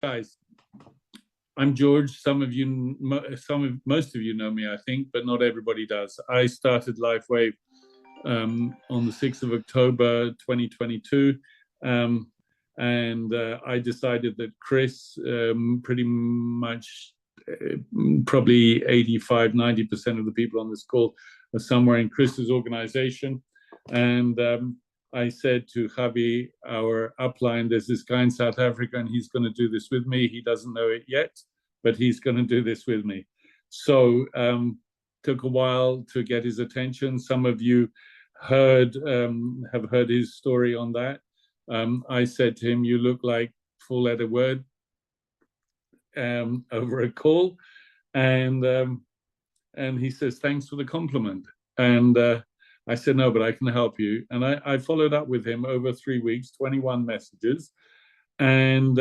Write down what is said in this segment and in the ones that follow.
Guys, I'm George. Most of you know me, I think, but not everybody does. I started LifeWave on the 6th of October 2022. And I decided that Chris, pretty much probably 85, 90% of the people on this call are somewhere in Chris's organization. And I said to Javi, our upline, there's this guy in South Africa and he's going to do this with me. He doesn't know it yet, but he's going to do this with me. So took a while to get his attention. Some of you have heard his story on that. I said to him, you look like four-letter word over a call. And he says, thanks for the compliment. And I said, no, but I can help you. And I followed up with him over 3 weeks, 21 messages. And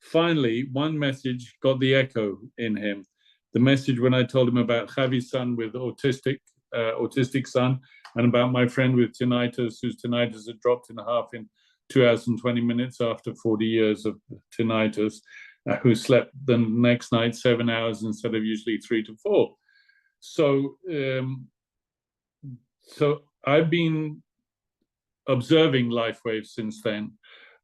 finally, one message got the echo in him. The message when I told him about Javi's son with autistic son, and about my friend with tinnitus, whose tinnitus had dropped in half in 2 hours and 20 minutes after 40 years of tinnitus, who slept the next night 7 hours instead of usually 3 to 4. So I've been observing LifeWave since then.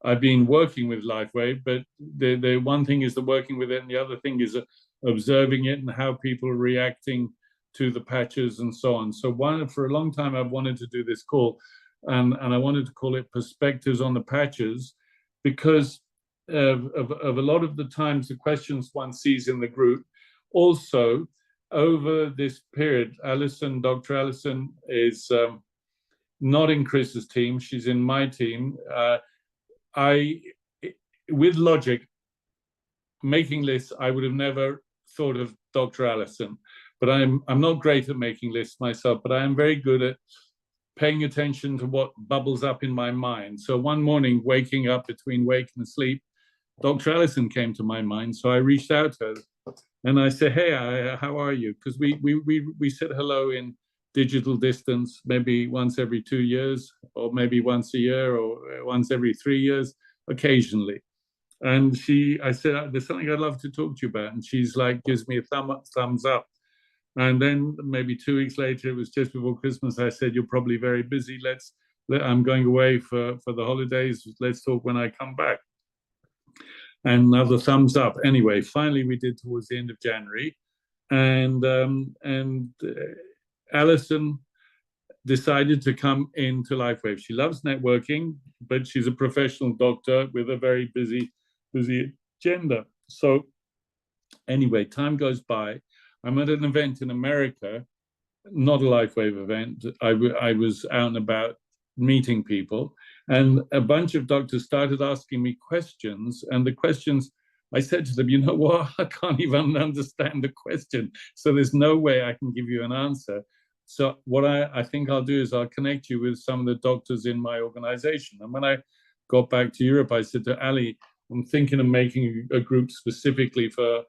I've been working with LifeWave, but the one thing is the working with it, and the other thing is observing it and how people are reacting to the patches and so on. So for a long time, I've wanted to do this call, and I wanted to call it Perspectives on the Patches, because of a lot of the times, the questions one sees in the group. Also, over this period, Dr. Allison is not in Chris's team. She's in my team. With logic, making lists, I would have never thought of Dr. Allison. But I'm not great at making lists myself, but I am very good at paying attention to what bubbles up in my mind. So one morning, waking up between wake and sleep, Dr. Allison came to my mind. So I reached out to her and I said, hey, how are you? Because we said hello in digital distance, maybe once every 2 years, or maybe once a year, or once every 3 years, occasionally. And I said, there's something I'd love to talk to you about. And she's like, gives me a thumbs up. And then maybe 2 weeks later, it was just before Christmas, I said, you're probably very busy. I'm going away for the holidays. Let's talk when I come back. And another thumbs up. Anyway, finally, we did towards the end of January. And Alison decided to come into LifeWave. She loves networking, but she's a professional doctor with a very busy agenda. So anyway, time goes by. I'm at an event in America, not a LifeWave event. I was out and about meeting people, and a bunch of doctors started asking me questions. And the questions, I said to them, you know what? I can't even understand the question. So there's no way I can give you an answer. So what I think I'll do is I'll connect you with some of the doctors in my organization. And when I got back to Europe, I said to Allie, I'm thinking of making a group specifically for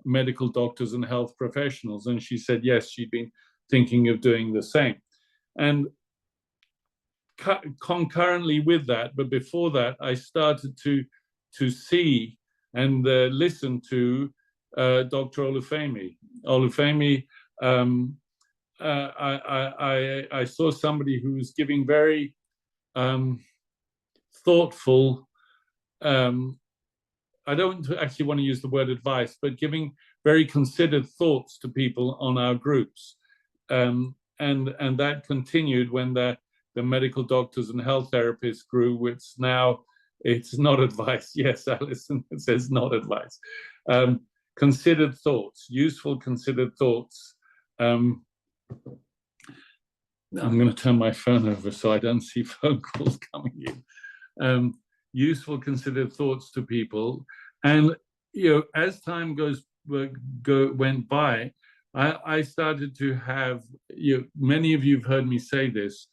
medical doctors and health professionals. And she said, yes, she'd been thinking of doing the same. And concurrently with that, but before that, I started to see and listen to Dr. Olufemi. I saw somebody who was giving very thoughtful, I don't actually want to use the word advice, but giving very considered thoughts to people on our groups. And that continued when the medical doctors and health therapists grew, which now it's not advice. Yes, Alison says not advice. Considered thoughts, useful considered thoughts. I'm going to turn my phone over so I don't see phone calls coming in. Useful considered thoughts to people. And as time went by, I started to have, many of you have heard me say this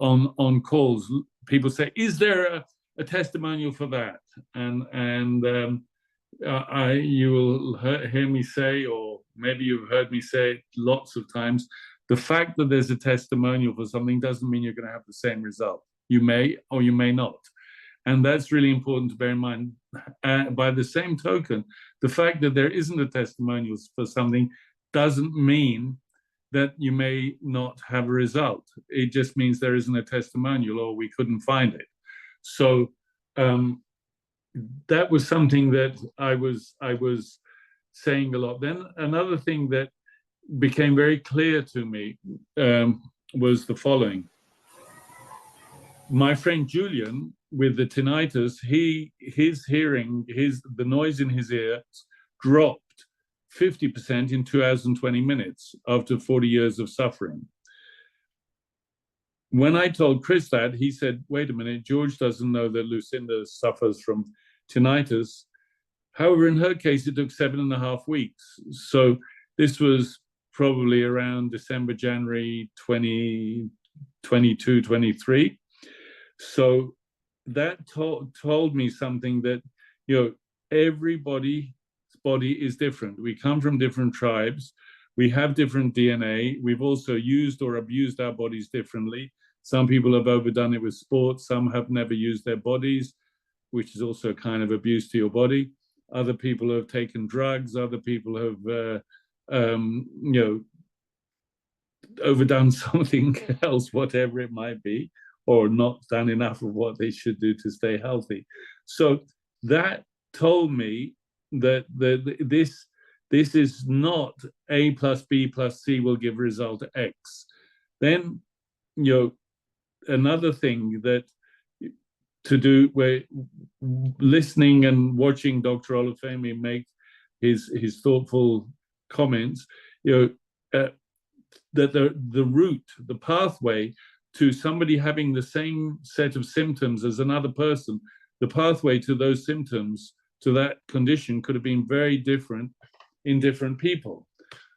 on calls. People say, is there a testimonial for that? And you will hear me say, or maybe you've heard me say it lots of times, the fact that there's a testimonial for something doesn't mean you're going to have the same result. You may or you may not. And that's really important to bear in mind. By the same token, the fact that there isn't a testimonial for something doesn't mean that you may not have a result. It just means there isn't a testimonial or we couldn't find it. So that was something that I was saying a lot. Then another thing that became very clear to me was the following. My friend Julian, with the tinnitus, his hearing, the noise in his ears dropped 50% in 2 hours and 20 minutes after 40 years of suffering. When I told Chris that, he said, wait a minute, George doesn't know that Lucinda suffers from tinnitus. However, in her case, it took 7.5 weeks. So this was probably around December, January 2022, 23. So that told me something that, everybody's body is different. We come from different tribes. We have different DNA. We've also used or abused our bodies differently. Some people have overdone it with sports. Some have never used their bodies, which is also a kind of abuse to your body. Other people have taken drugs. Other people have, overdone something else, whatever it might be, or not done enough of what they should do to stay healthy. So that told me that this is not A plus B plus C will give result X. Then, another thing that to do, where listening and watching Dr. Olufemi make his thoughtful comments, that the route, the pathway to somebody having the same set of symptoms as another person, the pathway to those symptoms, to that condition, could have been very different in different people.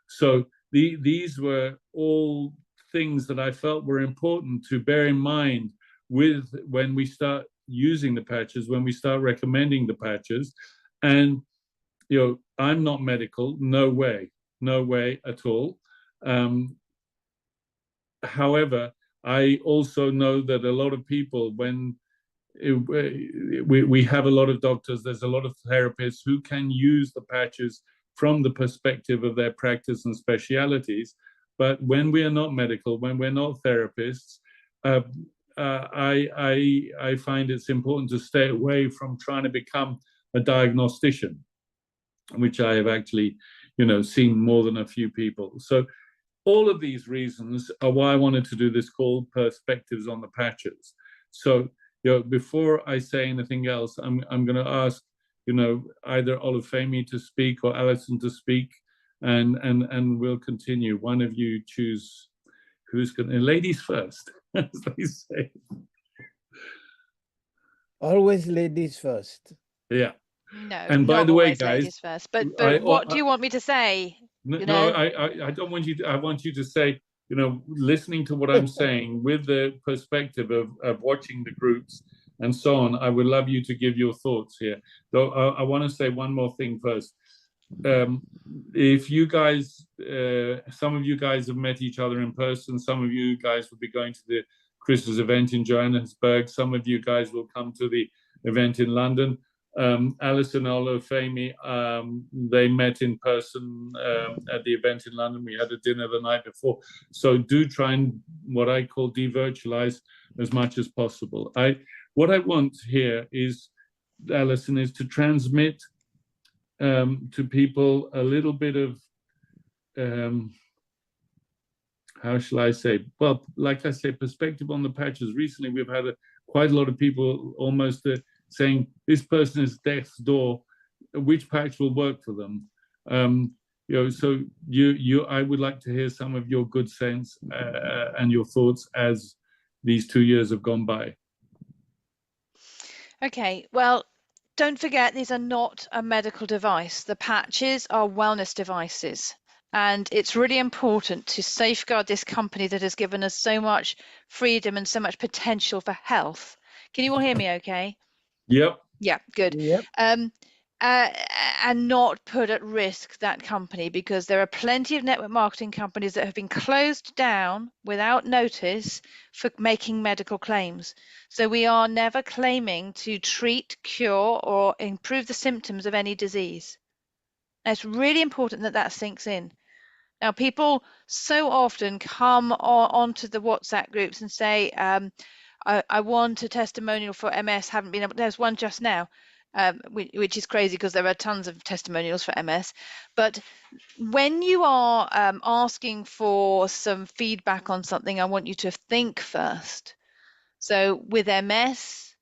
So these were all things that I felt were important to bear in mind when we start using the patches, when we start recommending the patches. And, I'm not medical, no way at all. However, I also know that a lot of people, when we have a lot of doctors, there's a lot of therapists who can use the patches from the perspective of their practice and specialities. But when we are not medical, when we're not therapists, I find it's important to stay away from trying to become a diagnostician, which I have actually, seen more than a few people. So all of these reasons are why I wanted to do this called Perspectives on the Patches. So, before I say anything else, I'm going to ask, either Olufemi to speak or Alison to speak, and we'll continue. One of you choose who's going to. Ladies first, as they say. Always ladies first. Yeah. No, and by the way, guys, ladies first. But what do you want me to say? No, I don't want you to. I want you to say, listening to what I'm saying with the perspective of watching the groups and so on. I would love you to give your thoughts here. Though I want to say one more thing first. If you guys, some of you guys have met each other in person. Some of you guys will be going to the Chris's event in Johannesburg. Some of you guys will come to the event in London. Alison and Olufemi, they met in person at the event in London. We had a dinner the night before. So do try and, what I call, de-virtualize as much as possible. What I want here is, Alison, is to transmit to people a little bit of, how shall I say? Well, like I say, perspective on the patches. Recently, we've had quite a lot of people almost saying this person is death's door, which patch will work for them. So I would like to hear some of your good sense and your thoughts as these 2 years have gone by. Okay, well, don't forget, these are not a medical device. The patches are wellness devices. And it's really important to safeguard this company that has given us so much freedom and so much potential for health. Can you all hear me okay? Yep. Yeah, good. Yep. and not put at risk that company, because there are plenty of network marketing companies that have been closed down without notice for making medical claims. So we are never claiming to treat, cure, or improve the symptoms of any disease. And it's really important that that sinks in. Now, people so often come onto the WhatsApp groups and say, I want a testimonial for MS, haven't been able, there's one just now, which is crazy because there are tons of testimonials for MS. But when you are asking for some feedback on something, I want you to think first. So with MS,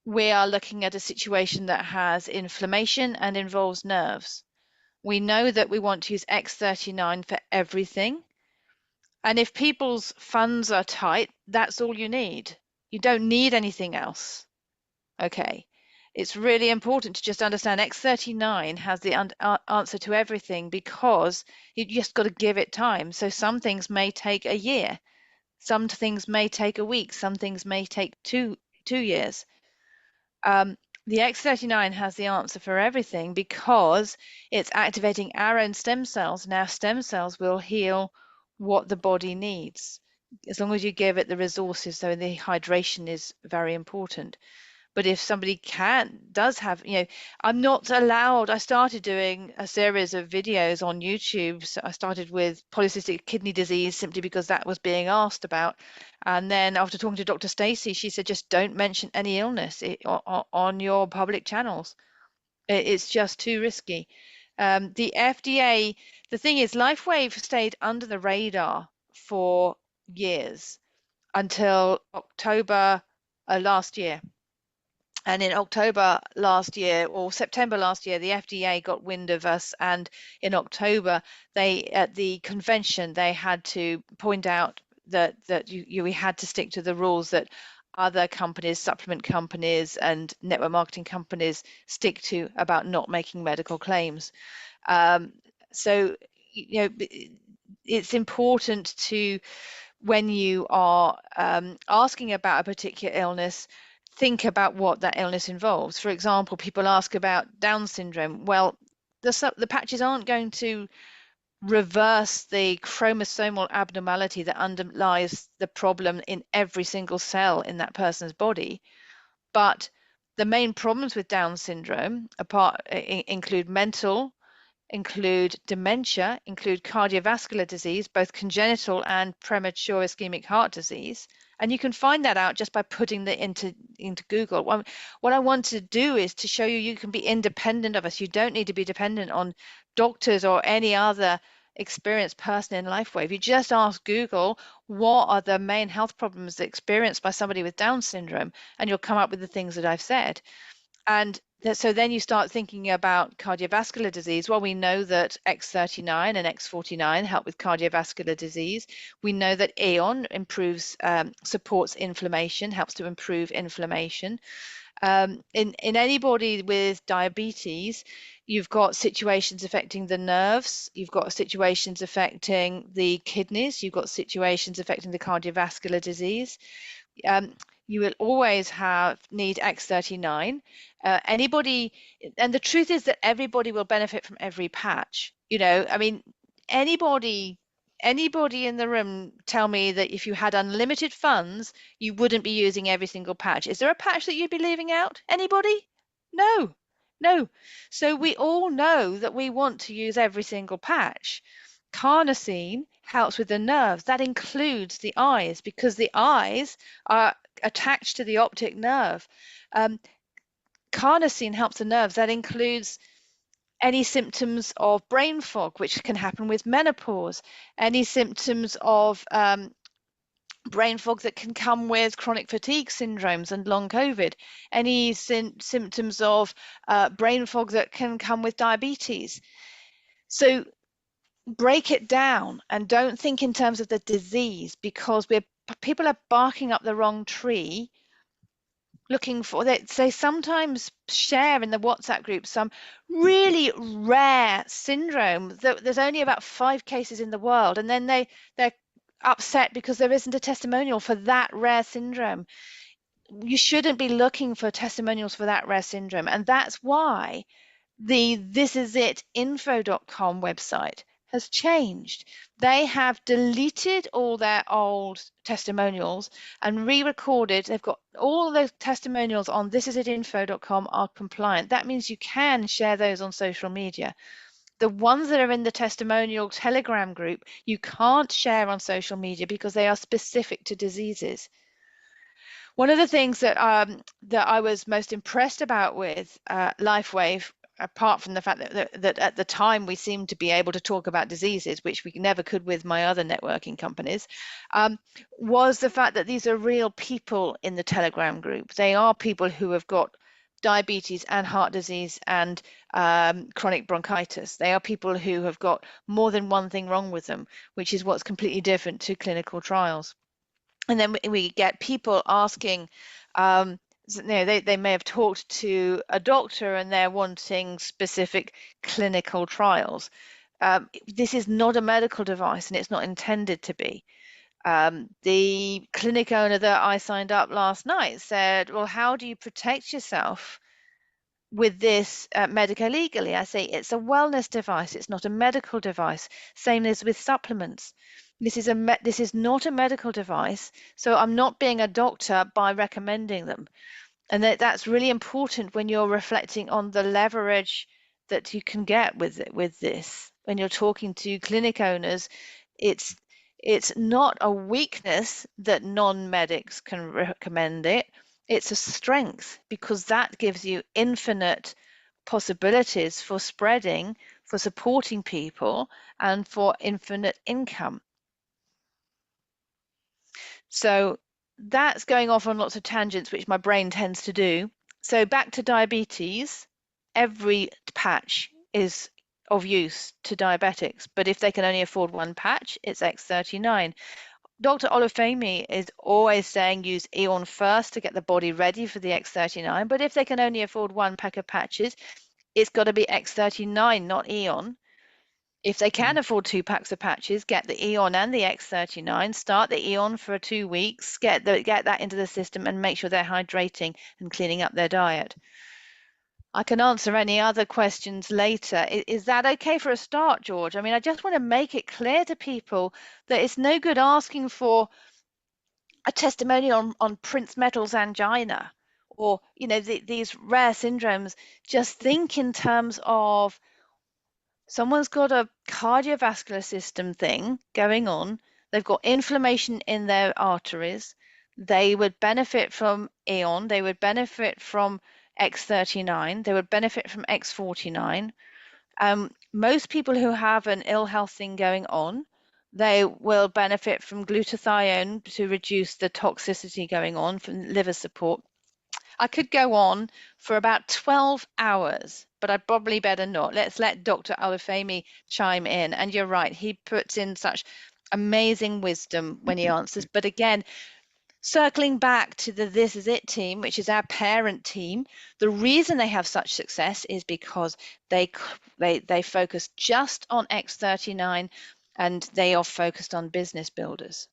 we are looking at a situation that has inflammation and involves nerves. We know that we want to use X39 for everything. And if people's funds are tight, that's all you need. You don't need anything else. Okay. It's really important to just understand X39 has the answer to everything, because you just got to give it time. So some things may take a year. Some things may take a week. Some things may take two years. The X39 has the answer for everything because it's activating our own stem cells. Now, stem cells will heal what the body needs, as long as you give it the resources. So the hydration is very important. But if somebody does have, I'm not allowed. I started doing a series of videos on YouTube. So I started with polycystic kidney disease simply because that was being asked about. And then after talking to Dr. Stacey, she said, just don't mention any illness on your public channels. It's just too risky. The FDA, the thing is, LifeWave stayed under the radar for years until October last year. And in October last year, or September last year, the FDA got wind of us, and in October, at the convention, they had to point out that we had to stick to the rules that other companies, supplement companies, and network marketing companies stick to about not making medical claims. So, it's important to, when you are asking about a particular illness, think about what that illness involves. For example, people ask about Down syndrome. Well, the patches aren't going to reverse the chromosomal abnormality that underlies the problem in every single cell in that person's body. But the main problems with Down syndrome include mental, include dementia, include cardiovascular disease, both congenital and premature ischemic heart disease. And you can find that out just by putting that into Google. What I want to do is to show you can be independent of us. You don't need to be dependent on doctors or any other experienced person in LifeWave. You just ask Google, what are the main health problems experienced by somebody with Down syndrome? And you'll come up with the things that I've said. And so then you start thinking about cardiovascular disease. Well, we know that X39 and X49 help with cardiovascular disease. We know that Aeon supports inflammation, helps to improve inflammation. In anybody with diabetes, you've got situations affecting the nerves, you've got situations affecting the kidneys, you've got situations affecting the cardiovascular disease. You will always need X39. Anybody, and the truth is that everybody will benefit from every patch. I mean, anybody in the room tell me that if you had unlimited funds, you wouldn't be using every single patch. Is there a patch that you'd be leaving out? Anybody? No. So we all know that we want to use every single patch. Carnosine helps with the nerves. That includes the eyes, because the eyes are attached to the optic nerve. Carnosine helps the nerves. That includes any symptoms of brain fog, which can happen with menopause, any symptoms of brain fog that can come with chronic fatigue syndromes and long COVID, any symptoms of brain fog that can come with diabetes. So break it down and don't think in terms of the disease, because people are barking up the wrong tree looking for that. They sometimes share in the WhatsApp group some really rare syndrome that there's only about 5 cases in the world, and then they're upset because there isn't a testimonial for that rare syndrome. You shouldn't be looking for testimonials for that rare syndrome, and that's why the thisisitinfo.com website has changed. They have deleted all their old testimonials and re-recorded. They've got all the testimonials on thisisitinfo.com are compliant. That means you can share those on social media. The ones that are in the testimonial Telegram group, you can't share on social media because they are specific to diseases. One of the things that that I was most impressed about with LifeWave, apart from the fact that at the time we seemed to be able to talk about diseases, which we never could with my other networking companies, was the fact that these are real people in the Telegram group. They are people who have got diabetes and heart disease and chronic bronchitis. They are people who have got more than one thing wrong with them, which is what's completely different to clinical trials. And then we get people asking, they may have talked to a doctor and they're wanting specific clinical trials. This is not a medical device and it's not intended to be. The clinic owner that I signed up last night said, well, how do you protect yourself with this legally? I say it's a wellness device. It's not a medical device. Same as with supplements. This is not a medical device, so I'm not being a doctor by recommending them. And that's really important when you're reflecting on the leverage that you can get with this. When you're talking to clinic owners, it's not a weakness that non-medics can recommend it. It's a strength because that gives you infinite possibilities for spreading, for supporting people, and for infinite income. So that's going off on lots of tangents, which my brain tends to do. So back to diabetes, every patch is of use to diabetics, but if they can only afford one patch, it's X39. Dr. Olufemi is always saying use Eon first to get the body ready for the X39, but if they can only afford one pack of patches, it's got to be X39, not Eon. If they can afford 2 packs of patches, get the Eon and the X39, start the Eon for 2 weeks, get that into the system and make sure they're hydrating and cleaning up their diet. I can answer any other questions later. Is that okay for a start, George? I mean, I just want to make it clear to people that it's no good asking for a testimonial on Prince Metal's angina or, these rare syndromes. Just think in terms of someone's got a cardiovascular system thing going on. They've got inflammation in their arteries. They would benefit from Eon. They would benefit from X39. They would benefit from X49. Most people who have an ill health thing going on, they will benefit from glutathione to reduce the toxicity going on from liver support. I could go on for about 12 hours, but I'd probably better not. Let's let Dr. Olufemi chime in. And you're right, he puts in such amazing wisdom when he answers. But again, circling back to the This Is It team, which is our parent team, the reason they have such success is because they focus just on X39 and they are focused on business builders.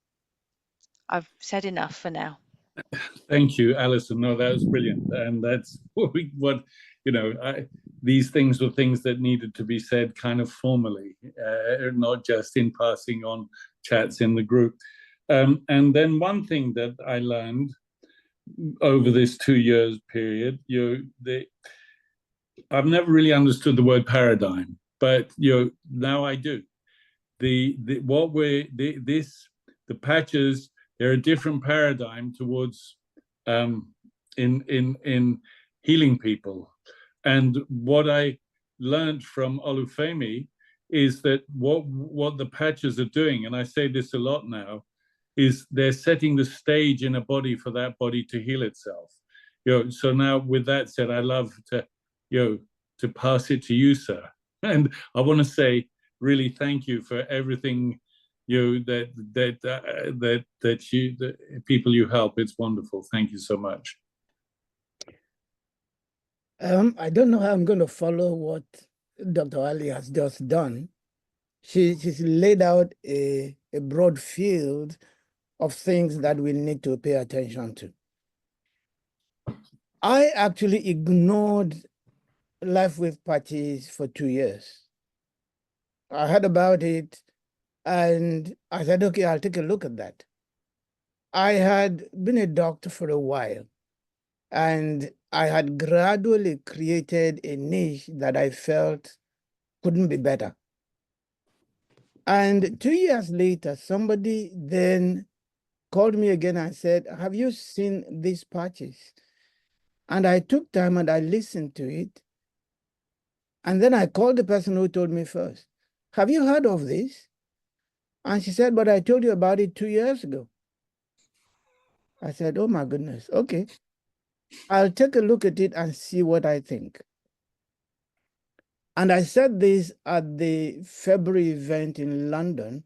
I've said enough for now. Thank you, Alison. No, that was brilliant, and that's what these things were things that needed to be said kind of formally, not just in passing on chats in the group. And then one thing that I learned over this 2 years period, I've never really understood the word paradigm, but now I do. The patches. They're a different paradigm towards in healing people. And what I learned from Olufemi is that what the patches are doing, and I say this a lot now, is they're setting the stage in a body for that body to heal itself. So now with that said, I love to pass it to you, sir. And I want to say really thank you for everything that people you help. It's wonderful. Thank you so much. I don't know how I'm going to follow what Dr. Allie has just done. She's laid out a broad field of things that we need to pay attention to. I actually ignored life with patches for 2 years. I heard about it and I said, okay, I'll take a look at that. I had been a doctor for a while and I had gradually created a niche that I felt couldn't be better. And 2 years later, somebody then called me again and said, have you seen these patches? And I took time and I listened to it. And then I called the person who told me first, have you heard of this? And she said, but I told you about it 2 years ago. I said, oh my goodness, okay. I'll take a look at it and see what I think. And I said this at the February event in London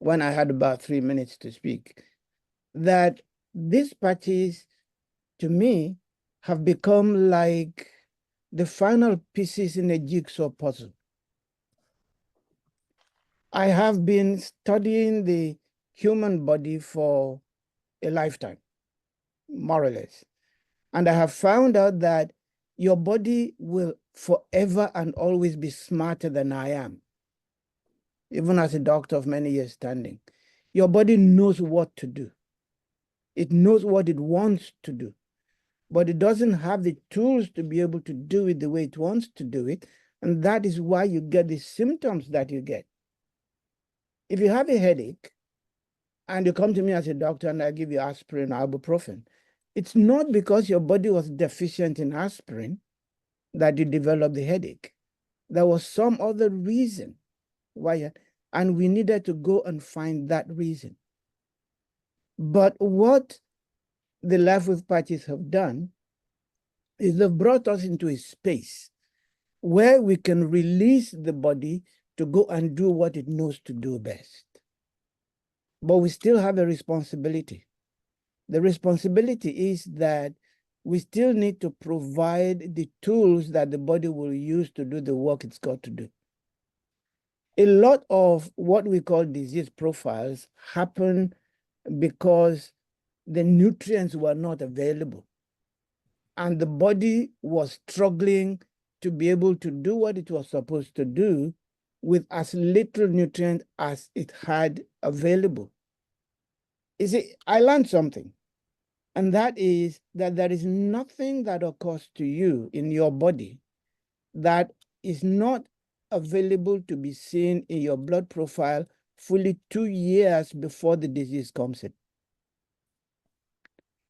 when I had about 3 minutes to speak, that these patches, to me, have become like the final pieces in a jigsaw puzzle. I have been studying the human body for a lifetime, more or less. And I have found out that your body will forever and always be smarter than I am. Even as a doctor of many years standing, your body knows what to do. It knows what it wants to do, but it doesn't have the tools to be able to do it the way it wants to do it. And that is why you get the symptoms that you get. If you have a headache and you come to me as a doctor and I give you aspirin or ibuprofen, it's not because your body was deficient in aspirin that you developed the headache. There was some other reason why, and we needed to go and find that reason. But what the Life with Patches have done is they've brought us into a space where we can release the body to go and do what it knows to do best. But we still have a responsibility. The responsibility is that we still need to provide the tools that the body will use to do the work it's got to do. A lot of what we call disease profiles happen because the nutrients were not available. And the body was struggling to be able to do what it was supposed to do with as little nutrient as it had available. You see, I learned something, and that is that there is nothing that occurs to you in your body that is not available to be seen in your blood profile fully 2 years before the disease comes in.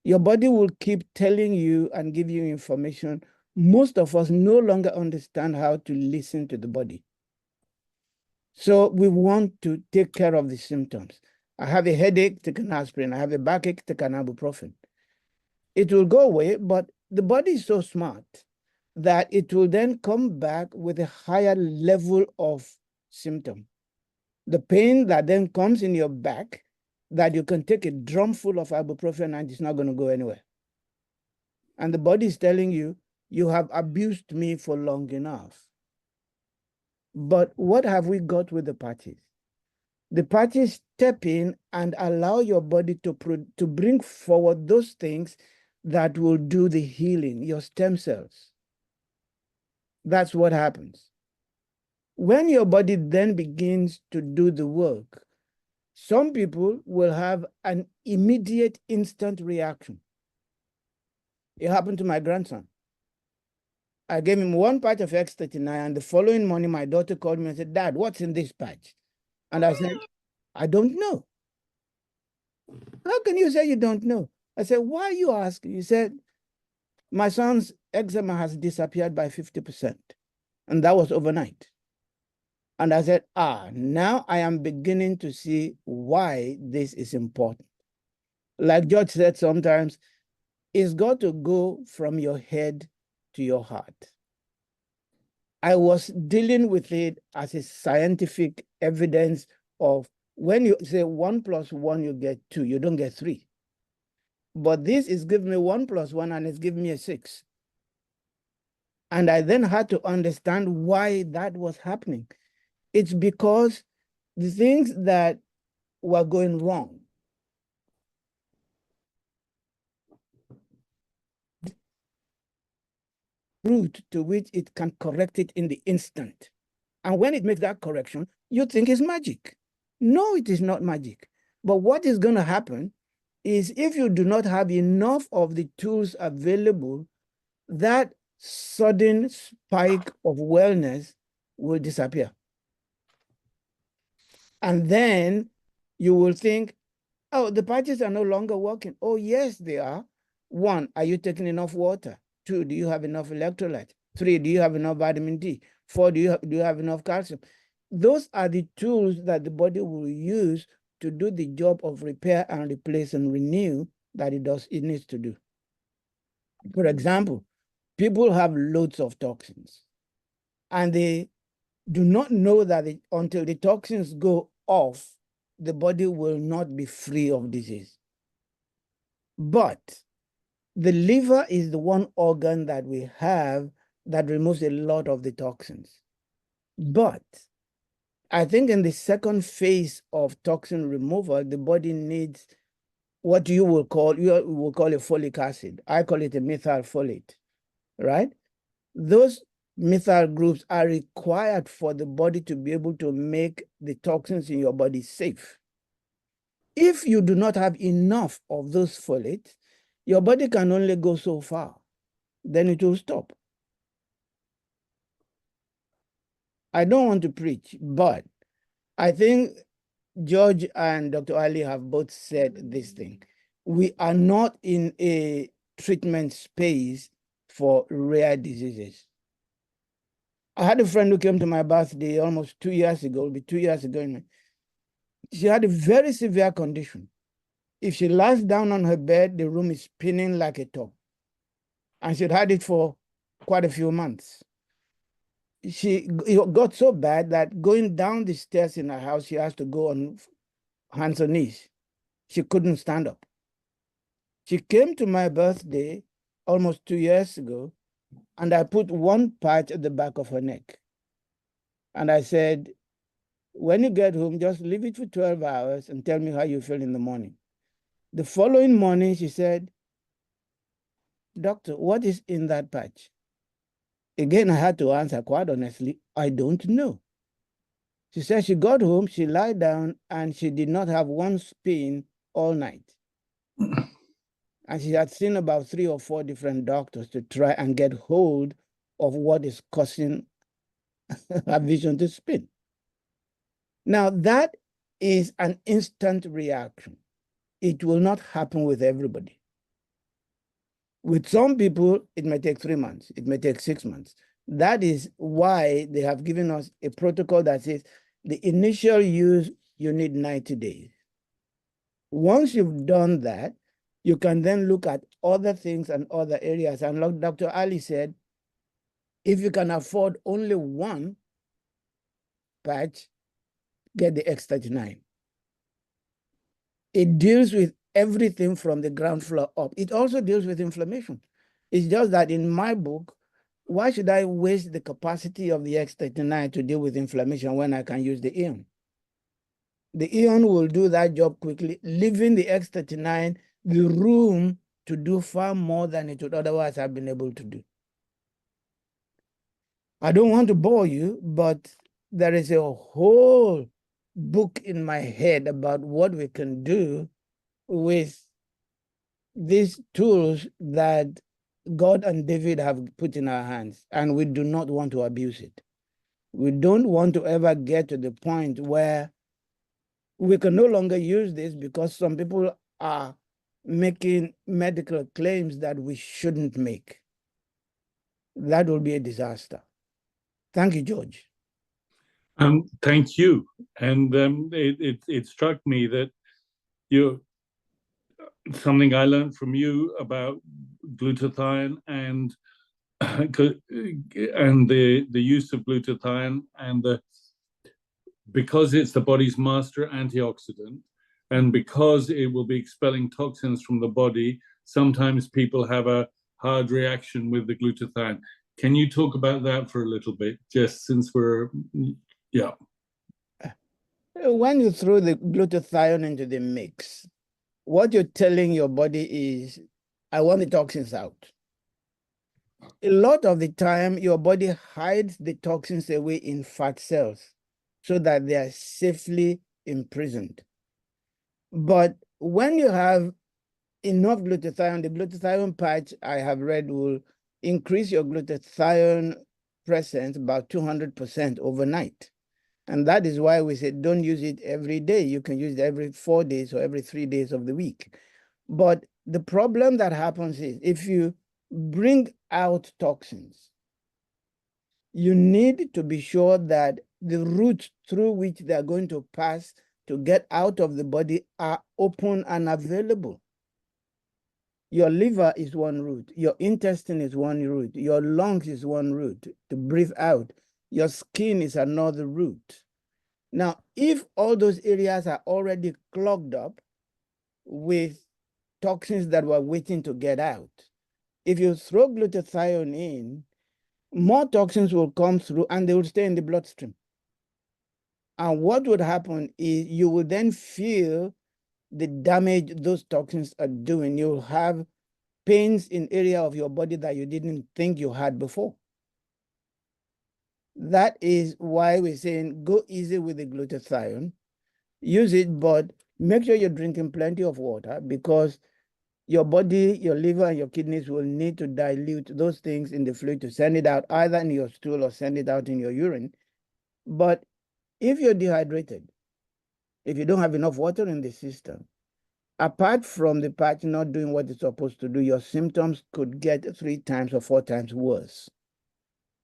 Your body will keep telling you and give you information. Most of us no longer understand how to listen to the body. So we want to take care of the symptoms. I have a headache, take an aspirin. I have a backache, take an ibuprofen. It will go away, but the body is so smart that it will then come back with a higher level of symptom. The pain that then comes in your back, that you can take a drum full of ibuprofen and it's not going to go anywhere. And the body is telling you, you have abused me for long enough. But what have we got with the patches? The patches step in and allow your body to bring forward those things that will do the healing, your stem cells. That's what happens. When your body then begins to do the work, some people will have an immediate, instant reaction. It happened to my grandson. I gave him one patch of X39, and the following morning, my daughter called me and said, Dad, what's in this patch? And I said, I don't know. How can you say you don't know? I said, why are you asking? He said, my son's eczema has disappeared by 50%. And that was overnight. And I said, now I am beginning to see why this is important. Like George said sometimes, it's got to go from your head to your heart. I was dealing with it as a scientific evidence of when you say 1 + 1, you get 2, you don't get 3. But this is giving me 1 + 1 and it's giving me a 6. And I then had to understand why that was happening. It's because the things that were going wrong, route to which it can correct it in the instant. And when it makes that correction, you think it's magic. No, it is not magic. But what is going to happen is if you do not have enough of the tools available, that sudden spike of wellness will disappear. And then you will think, oh, the patches are no longer working. Oh, yes, they are. 1, are you taking enough water? 2, do you have enough electrolyte? 3, do you have enough vitamin D? 4, do you have enough calcium? Those are the tools that the body will use to do the job of repair and replace and renew that it needs to do. For example, people have loads of toxins, and they do not know that until the toxins go off, the body will not be free of disease. But the liver is the one organ that we have that removes a lot of the toxins. But I think in the second phase of toxin removal, the body needs what you will call a folic acid. I call it a methylfolate, right? Those methyl groups are required for the body to be able to make the toxins in your body safe. If you do not have enough of those folates, your body can only go so far. Then it will stop. I don't want to preach, but I think George and Dr. Allie have both said this thing. We are not in a treatment space for rare diseases. I had a friend who came to my birthday almost 2 years ago, it'll be 2 years ago. She had a very severe condition. If she lies down on her bed, the room is spinning like a top. And she'd had it for quite a few months. It got so bad that going down the stairs in her house, she has to go on hands and knees. She couldn't stand up. She came to my birthday almost 2 years ago, and I put one patch at the back of her neck. And I said, when you get home, just leave it for 12 hours and tell me how you feel in the morning. The following morning, she said, Doctor, what is in that patch? Again, I had to answer quite honestly, I don't know. She said she got home, she lied down, and she did not have one spin all night. And she had seen about 3 or 4 different doctors to try and get hold of what is causing her vision to spin. Now, that is an instant reaction. It will not happen with everybody. With some people, it may take 3 months. It may take 6 months. That is why they have given us a protocol that says the initial use, you need 90 days. Once you've done that, you can then look at other things and other areas. And like Dr. Ali said, if you can afford only one patch, get the X39. It deals with everything from the ground floor up. It also deals with inflammation. It's just that in my book, why should I waste the capacity of the X39 to deal with inflammation when I can use the ion? The ion will do that job quickly, leaving the X39 the room to do far more than it would otherwise have been able to do. I don't want to bore you, but there is a whole book in my head about what we can do with these tools that God and David have put in our hands, and we do not want to abuse it. We don't want to ever get to the point where we can no longer use this because some people are making medical claims that we shouldn't make. That will be a disaster. Thank you, George. Thank you. And it struck me that something I learned from you about glutathione and the use of glutathione and because it's the body's master antioxidant, and because it will be expelling toxins from the body, sometimes people have a hard reaction with the glutathione. Can you talk about that for a little bit, just since yeah. When you throw the glutathione into the mix, what you're telling your body is, I want the toxins out. A lot of the time, your body hides the toxins away in fat cells so that they are safely imprisoned. But when you have enough glutathione, the glutathione patch I have read will increase your glutathione presence about 200% overnight. And that is why we say don't use it every day. You can use it every 4 days or every 3 days of the week. But the problem that happens is if you bring out toxins, you need to be sure that the routes through which they are going to pass to get out of the body are open and available. Your liver is one route, your intestine is one route, your lungs is one route to breathe out, your skin is another route. Now, if all those areas are already clogged up with toxins that were waiting to get out, if you throw glutathione in, more toxins will come through and they will stay in the bloodstream. And what would happen is you will then feel the damage those toxins are doing. You'll have pains in area of your body that you didn't think you had before. That is why we're saying go easy with the glutathione. Use it, but make sure you're drinking plenty of water because your body, your liver, and your kidneys will need to dilute those things in the fluid to send it out either in your stool or send it out in your urine. But if you're dehydrated, if you don't have enough water in the system, apart from the patch not doing what it's supposed to do, your symptoms could get 3 times or 4 times worse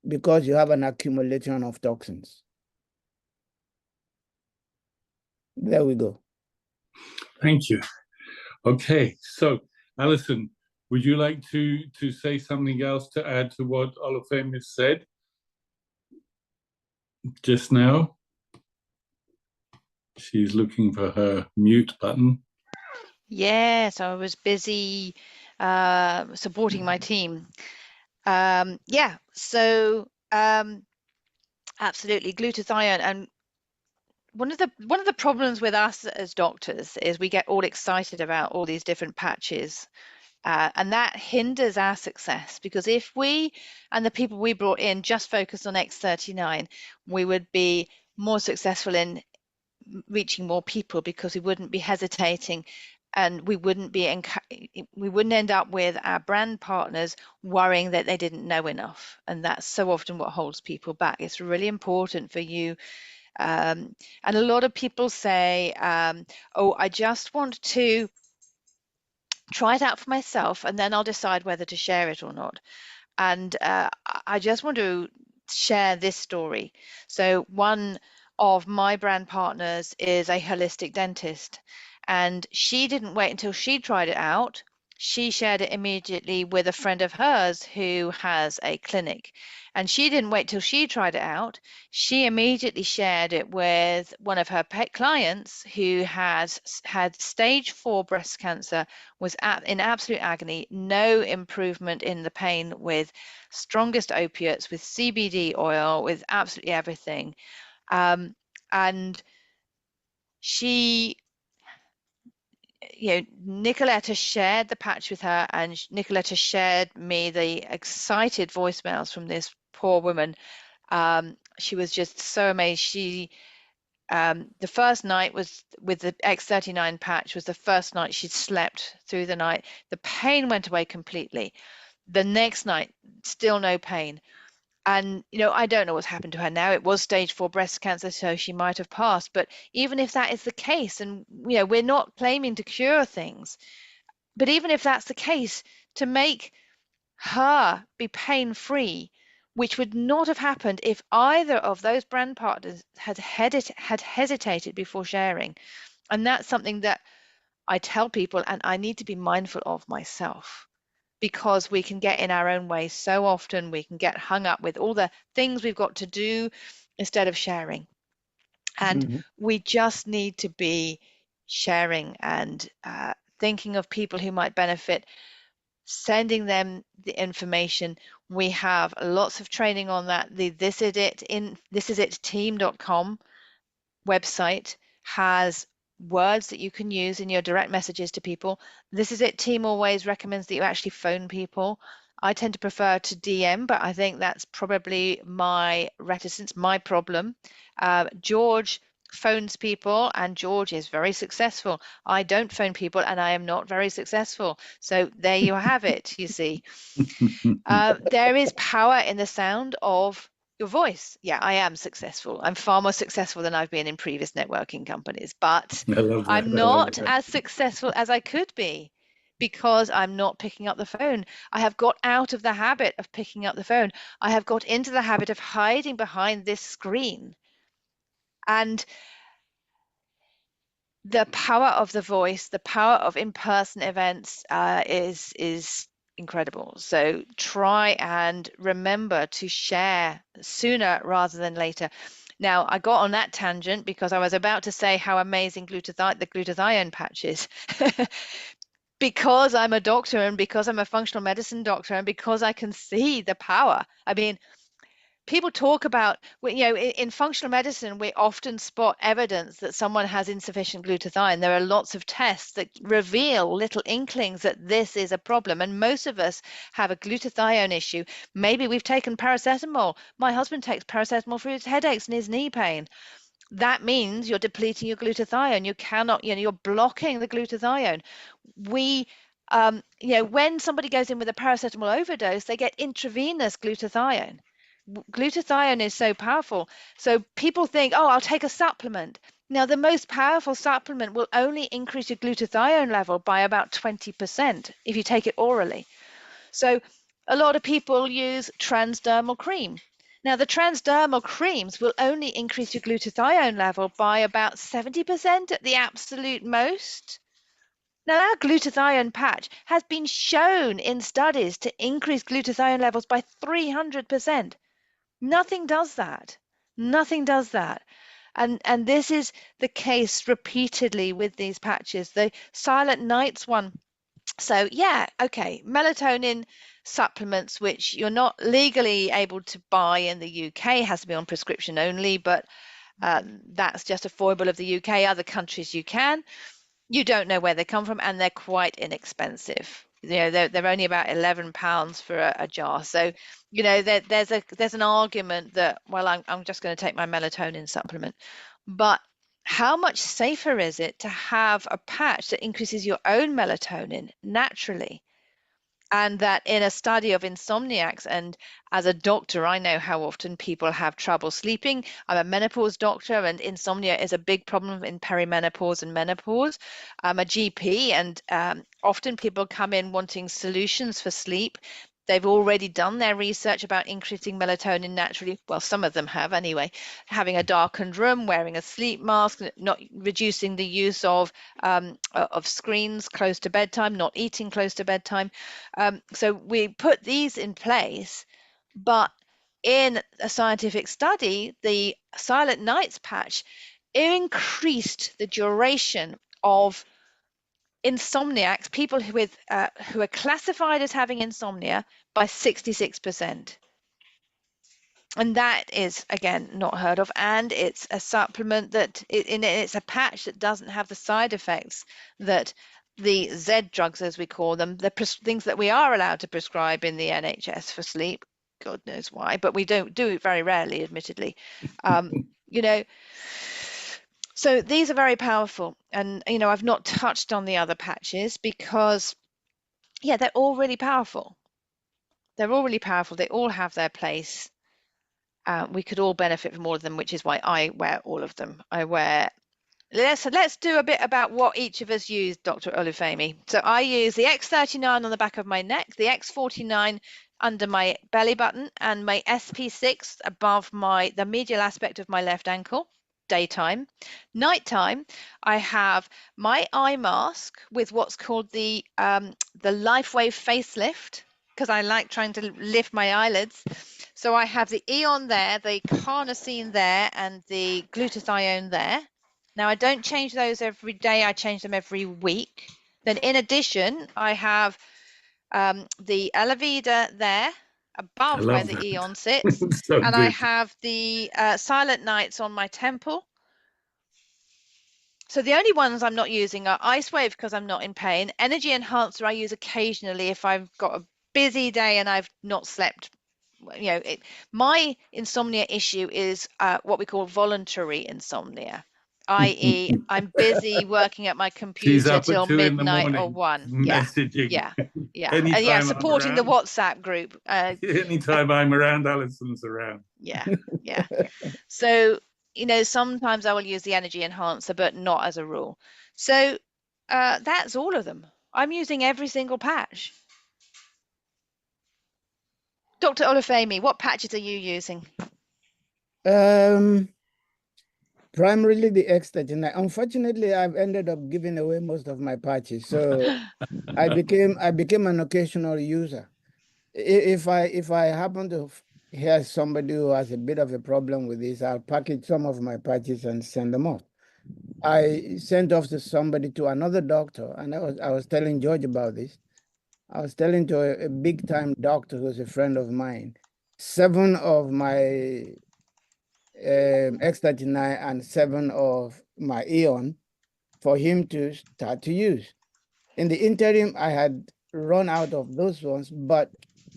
because you have an accumulation of toxins. There we go. Thank you. Okay, so Alison, would you like to say something else to add to what Olufemi said just now? She's looking for her mute button. Yes, I was busy supporting my team. Yeah, so absolutely glutathione. And one of the problems with us as doctors is we get all excited about all these different patches. And that hinders our success because if we and the people we brought in just focused on X39, we would be more successful in reaching more people because we wouldn't be hesitating and we wouldn't end up with our brand partners worrying that they didn't know enough. And that's so often what holds people back. It's really important for you. And a lot of people say, oh, I just want to try it out for myself and then I'll decide whether to share it or not. And I just want to share this story. So one of my brand partners is a holistic dentist, and she didn't wait until she tried it out. She shared it immediately with a friend of hers who has a clinic, and she didn't wait till she tried it out. She immediately shared it with one of her pet clients who has had stage 4 breast cancer, was in absolute agony, no improvement in the pain, with strongest opiates, with CBD oil, with absolutely everything. And she, Nicoletta shared the patch with her, and Nicoletta shared me the excited voicemails from this poor woman. She was just so amazed. She, the first night was with the X39 patch, was the first night she'd slept through the night. The pain went away completely. The next night, still no pain. And, I don't know what's happened to her now. It was stage 4 breast cancer, so she might have passed. But even if that is the case, and, we're not claiming to cure things, but even if that's the case, to make her be pain-free, which would not have happened if either of those brand partners had hesitated before sharing. And that's something that I tell people, and I need to be mindful of myself, because we can get in our own way so often. We can get hung up with all the things we've got to do instead of sharing. And we just need to be sharing and thinking of people who might benefit, sending them the information. We have lots of training on that. The thisisitteam.com website has words that you can use in your direct messages to people. This Is It team always recommends that you actually phone people. I tend to prefer to DM, but I think that's probably my reticence, my problem. George phones people and George is very successful. I don't phone people and I am not very successful. So there you have it, you see. There is power in the sound of your voice. Yeah, I am successful. I'm far more successful than I've been in previous networking companies, but I love that. I'm I love not that. as successful as I could be because I'm not picking up the phone. I have got out of the habit of picking up the phone. I have got into the habit of hiding behind this screen. And the power of the voice, the power of in-person events is incredible. So try and remember to share sooner rather than later. Now, I got on that tangent because I was about to say how amazing the glutathione patch is. Because I'm a doctor and because I'm a functional medicine doctor and because I can see the power. I mean, people talk about, in functional medicine, we often spot evidence that someone has insufficient glutathione. There are lots of tests that reveal little inklings that this is a problem. And most of us have a glutathione issue. Maybe we've taken paracetamol. My husband takes paracetamol for his headaches and his knee pain. That means you're depleting your glutathione. You cannot, you're blocking the glutathione. When somebody goes in with a paracetamol overdose, they get intravenous glutathione. Glutathione is so powerful. So people think, oh, I'll take a supplement. Now, the most powerful supplement will only increase your glutathione level by about 20% if you take it orally. So a lot of people use transdermal cream. Now, the transdermal creams will only increase your glutathione level by about 70% at the absolute most. Now, our glutathione patch has been shown in studies to increase glutathione levels by 300%. Nothing does that. Nothing does that. And this is the case repeatedly with these patches. The Silent Nights one. So yeah, okay, melatonin supplements, which you're not legally able to buy in the UK, has to be on prescription only, but that's just a foible of the UK. Other countries you can. You don't know where they come from, and they're quite inexpensive. They're only about £11 for a jar. So, there's an argument that, well, I'm just going to take my melatonin supplement. But how much safer is it to have a patch that increases your own melatonin naturally? And that in a study of insomniacs, and as a doctor, I know how often people have trouble sleeping. I'm a menopause doctor, and insomnia is a big problem in perimenopause and menopause. I'm a GP, and often people come in wanting solutions for sleep. They've already done their research about increasing melatonin naturally. Well, some of them have anyway. Having a darkened room, wearing a sleep mask, not reducing the use of screens close to bedtime, not eating close to bedtime. So we put these in place, but in a scientific study, the Silent Nights patch increased the duration of insomniacs, people who are classified as having insomnia, by 66%. And that is, again, not heard of. And it's a supplement that it's a patch that doesn't have the side effects that the Z drugs, as we call them, the things that we are allowed to prescribe in the NHS for sleep. God knows why, but we don't do it very rarely, admittedly. So these are very powerful. And, I've not touched on the other patches because, yeah, they're all really powerful. They're all really powerful. They all have their place. We could all benefit from all of them, which is why I wear all of them. Let's do a bit about what each of us use, Dr. Olufemi. So I use the X39 on the back of my neck, the X49 under my belly button, and my SP6 above the medial aspect of my left ankle. Daytime. Nighttime, I have my eye mask with what's called the LifeWave facelift, because I like trying to lift my eyelids. So I have the Eon there, the carnosine there, and the glutathione there. Now, I don't change those every day. I change them every week. Then in addition, I have the Alavida there above where the Eon sits. So and good. I have the Silent Nights on my temple. So the only ones I'm not using are Ice Wave because I'm not in pain. Energy Enhancer I use occasionally if I've got a busy day and I've not slept. You know, my insomnia issue is what we call voluntary insomnia, i.e., I'm busy working at my She's computer up at till 2 in the midnight or morning 1. Yeah, messaging. yeah, yeah, and yeah, Anytime I'm supporting the around. WhatsApp group. Anytime I'm around, Alison's around. Yeah, yeah. So, you know, sometimes I will use the energy enhancer, but not as a rule. So that's all of them. I'm using every single patch. Dr. Olufemi, what patches are you using? Primarily the X39. Unfortunately, I've ended up giving away most of my patches, so I became an occasional user. If I happen to hear somebody who has a bit of a problem with this, I'll package some of my patches and send them off. I sent off to somebody to another doctor, and I was telling George about this. I was telling to a big time doctor who's a friend of mine, 7 of my X39 and 7 of my Eon for him to start to use. In the interim, I had run out of those ones, but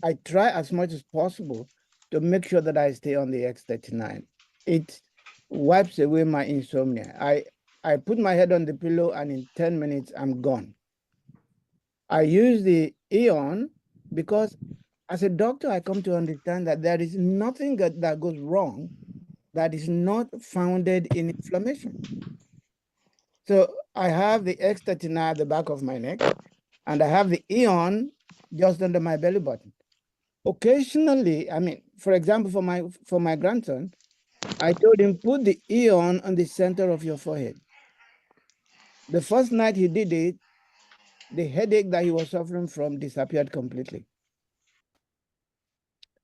I try as much as possible to make sure that I stay on the X39. It wipes away my insomnia. I put my head on the pillow and in 10 minutes, I'm gone. I use the Eon because as a doctor, I come to understand that there is nothing that goes wrong that is not founded in inflammation. So I have the X39 at the back of my neck, and I have the Eon just under my belly button. Occasionally, I mean, for example, for my grandson, I told him, put the Eon on the center of your forehead. The first night he did it, the headache that he was suffering from disappeared completely.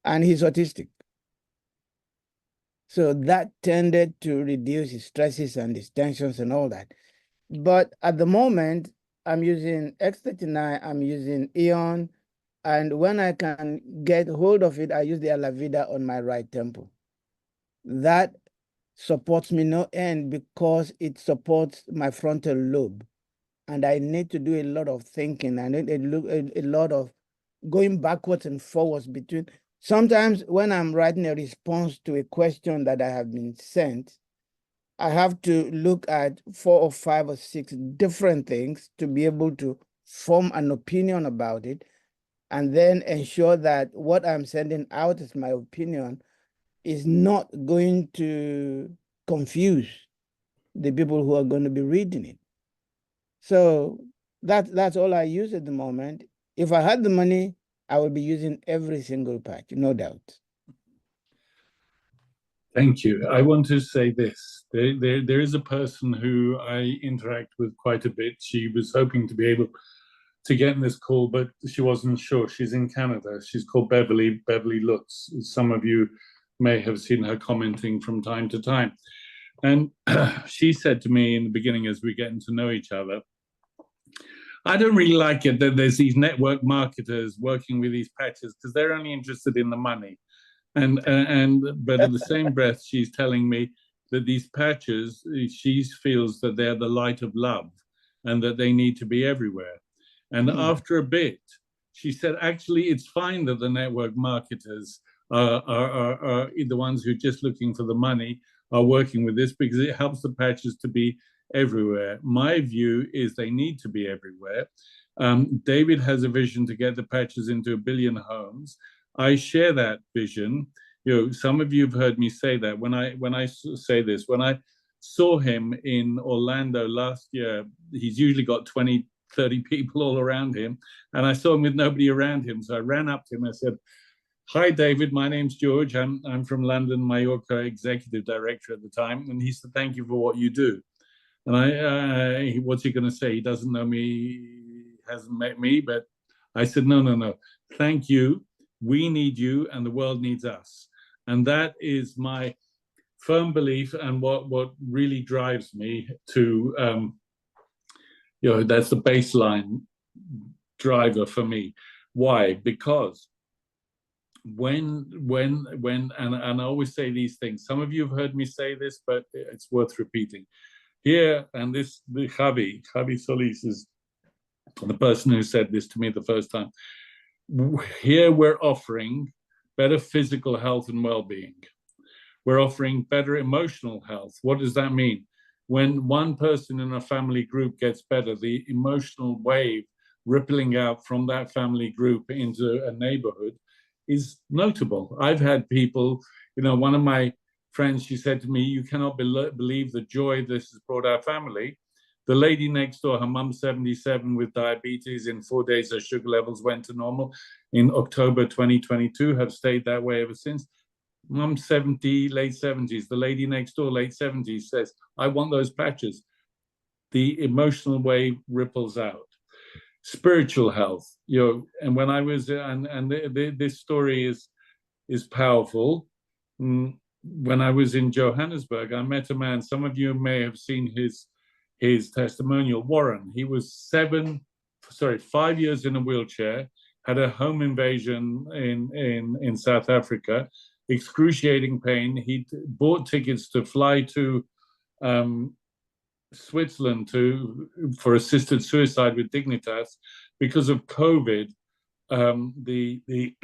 And he's autistic. So that tended to reduce his stresses and his tensions and all that. But at the moment, I'm using X39, I'm using Eon, and when I can get hold of it, I use the Alavida on my right temple. That supports me no end because it supports my frontal lobe. And I need to do a lot of thinking. I need a lot of going backwards and forwards between. Sometimes when I'm writing a response to a question that I have been sent, I have to look at 4 or 5 or 6 different things to be able to form an opinion about it, and then ensure that what I'm sending out as my opinion is not going to confuse the people who are going to be reading it. So that's all I use at the moment. If I had the money, I would be using every single patch, no doubt. Thank you. I want to say this. There is a person who I interact with quite a bit. She was hoping to be able to get in this call, but she wasn't sure. She's in Canada. She's called Beverly Lutz. Some of you may have seen her commenting from time to time. And she said to me in the beginning, as we're getting to know each other, I don't really like it that there's these network marketers working with these patches because they're only interested in the money. But in the same breath, she's telling me that these patches, she feels that they're the light of love and that they need to be everywhere. And after a bit, she said, actually, it's fine that the network marketers are the ones who are just looking for the money are working with this because it helps the patches to be everywhere. My view is they need to be everywhere. David has a vision to get the patches into 1 billion homes. I share that vision. You know, some of you have heard me say that. When I say this, when I saw him in Orlando last year, he's usually got 20, 30 people all around him, and I saw him with nobody around him. So I ran up to him. I said, "Hi, David. My name's George. I'm from London, Mallorca, executive director at the time." And he said, "Thank you for what you do." And what's he going to say? He doesn't know me, hasn't met me, but I said, no. Thank you. We need you, and the world needs us. And that is my firm belief, and what really drives me to, that's the baseline driver for me. Why? Because when and I always say these things. Some of you have heard me say this, but it's worth repeating. Here, and the Javi Solis is the person who said this to me the first time. here we're offering better physical health and well-being. We're offering better emotional health. What does that mean? When one person in a family group gets better, the emotional wave rippling out from that family group into a neighborhood is notable. I've had people, one of my friends, she said to me, you cannot believe the joy this has brought our family. The lady next door, her mum's 77 with diabetes. In 4 days, her sugar levels went to normal. In October 2022, have stayed that way ever since. Mum's 70, late 70s. The lady next door, late 70s, says, I want those patches. The emotional wave ripples out. Spiritual health, and when I was, this story is powerful. When I was in Johannesburg, I met a man, some of you may have seen his testimonial, Warren. He was 5 years in a wheelchair, had a home invasion in South Africa, excruciating pain. He bought tickets to fly to Switzerland for assisted suicide with Dignitas. Because of COVID, the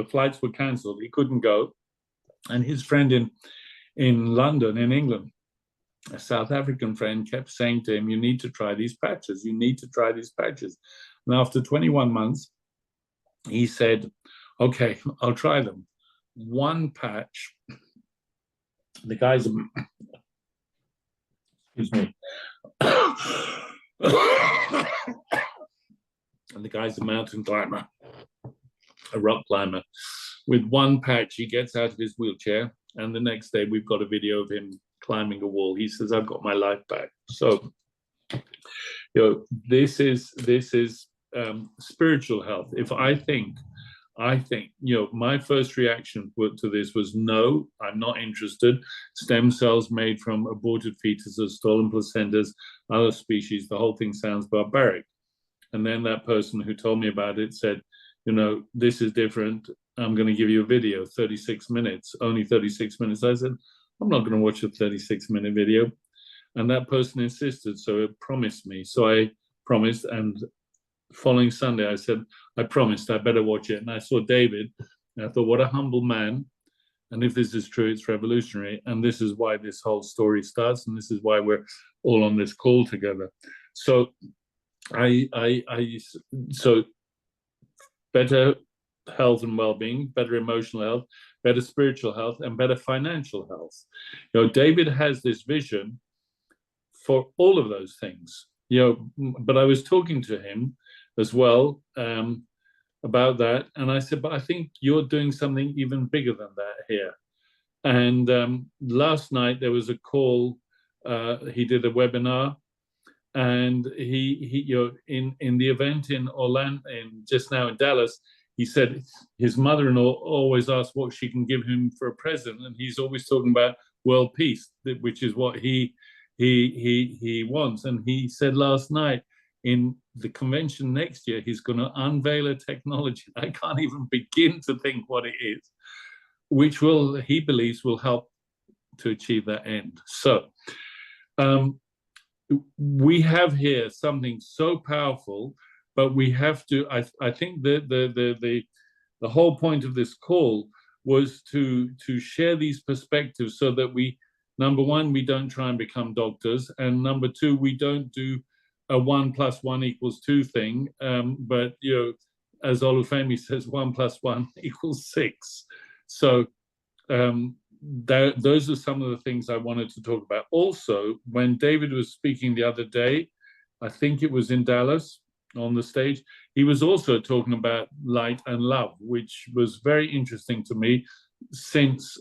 flights were cancelled. He couldn't go. And his friend in London, in England, a South African friend, kept saying to him, you need to try these patches. You need to try these patches. And after 21 months, he said, okay, I'll try them. One patch, the guy's, excuse me, and the guy's a mountain climber, a rock climber. With one patch, he gets out of his wheelchair, and the next day we've got a video of him climbing a wall. He says, I've got my life back. So, this is spiritual health. If I think, my first reaction to this was, no, I'm not interested. Stem cells made from aborted fetuses, stolen placentas, other species, the whole thing sounds barbaric. And then that person who told me about it said, this is different. I'm going to give you a video, 36 minutes, only 36 minutes. I said, I'm not going to watch a 36-minute video. And that person insisted, so it promised me. So I promised, and following Sunday, I said, I promised I better watch it. And I saw David, and I thought, what a humble man. And if this is true, it's revolutionary. And this is why this whole story starts, and this is why we're all on this call together. So so better health and well-being, better emotional health, better spiritual health, and better financial health. David has this vision for all of those things. But I was talking to him as well about that, and I said, but I think you're doing something even bigger than that here. And last night there was a call. He did a webinar, and he in the event in Orlando, just now in Dallas, he said his mother-in-law always asks what she can give him for a present, and he's always talking about world peace, which is what he wants. And he said last night, in the convention next year, he's going to unveil a technology I can't even begin to think what it is, which he believes will help to achieve that end. So we have here something so powerful. But we have to, I think the whole point of this call was to share these perspectives so that we, number one, we don't try and become doctors. And number two, we don't do a 1 + 1 = 2 thing. But, as Olufemi says, 1 + 1 = 6. So those are some of the things I wanted to talk about. Also, when David was speaking the other day, I think it was in Dallas, on the stage, he was also talking about light and love, which was very interesting to me since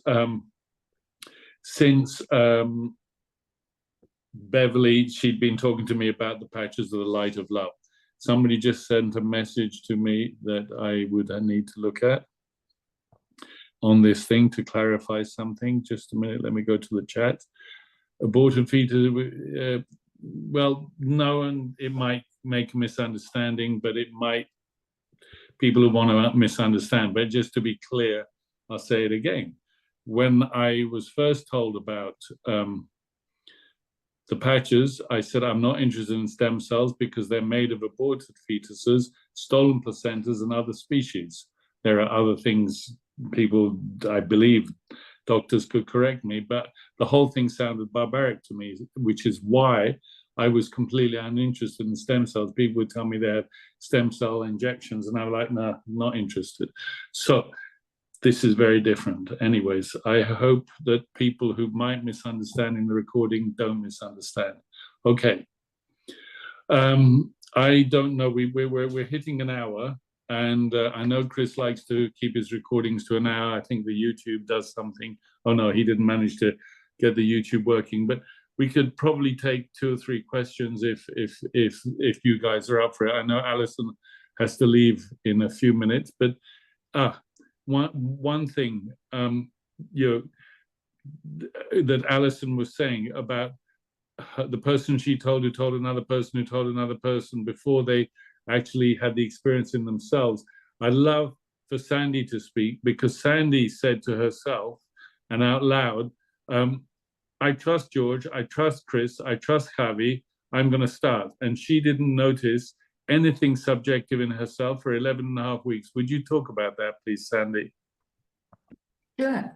Beverly, she'd been talking to me about the patches of the light of love. Somebody just sent a message to me that I would need to look at on this thing to clarify something. Just a minute, let me go to the chat. Aborted fetus, well, no, and it might make a misunderstanding, but it might, people who want to misunderstand. But just to be clear, I'll say it again. When I was first told about the patches, I said, I'm not interested in stem cells because they're made of aborted fetuses. stolen placentas and other species. There are other things people, I believe, doctors could correct me, but the whole thing sounded barbaric to me, which is why I was completely uninterested in stem cells. People would tell me they had stem cell injections, and I'm like, no, not interested. So this is very different. Anyways, I hope that people who might misunderstand in the recording don't misunderstand. Okay. I don't know. We're hitting an hour, and I know Chris likes to keep his recordings to an hour. I think the YouTube does something. Oh no, he didn't manage to get the YouTube working, but we could probably take 2 or 3 questions if you guys are up for it. I know Alison has to leave in a few minutes, but one thing that Alison was saying about the person she told who told another person who told another person before they actually had the experience in themselves. I'd love for Sandy to speak, because Sandy said to herself and out loud, I trust George, I trust Chris, I trust Javi, I'm going to start. And she didn't notice anything subjective in herself for 11 and a half weeks. Would you talk about that, please, Sandy? Sure.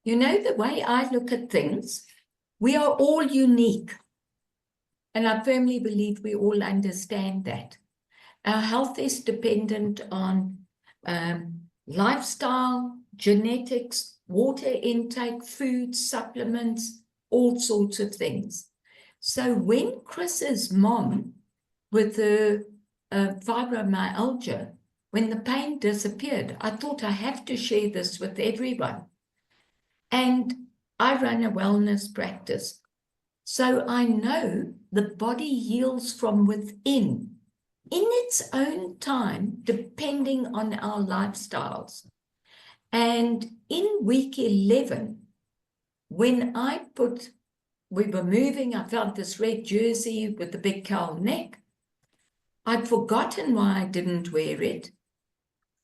You know, the way I look at things, we are all unique. And I firmly believe we all understand that. Our health is dependent on lifestyle, genetics, water intake, food, supplements, all sorts of things. So when Chris's mom, with the fibromyalgia, when the pain disappeared, I thought I have to share this with everyone. And I run a wellness practice. So I know the body heals from within in its own time, depending on our lifestyles. And in week 11, when we were moving, I found this red jersey with the big cowl neck. I'd forgotten why I didn't wear it.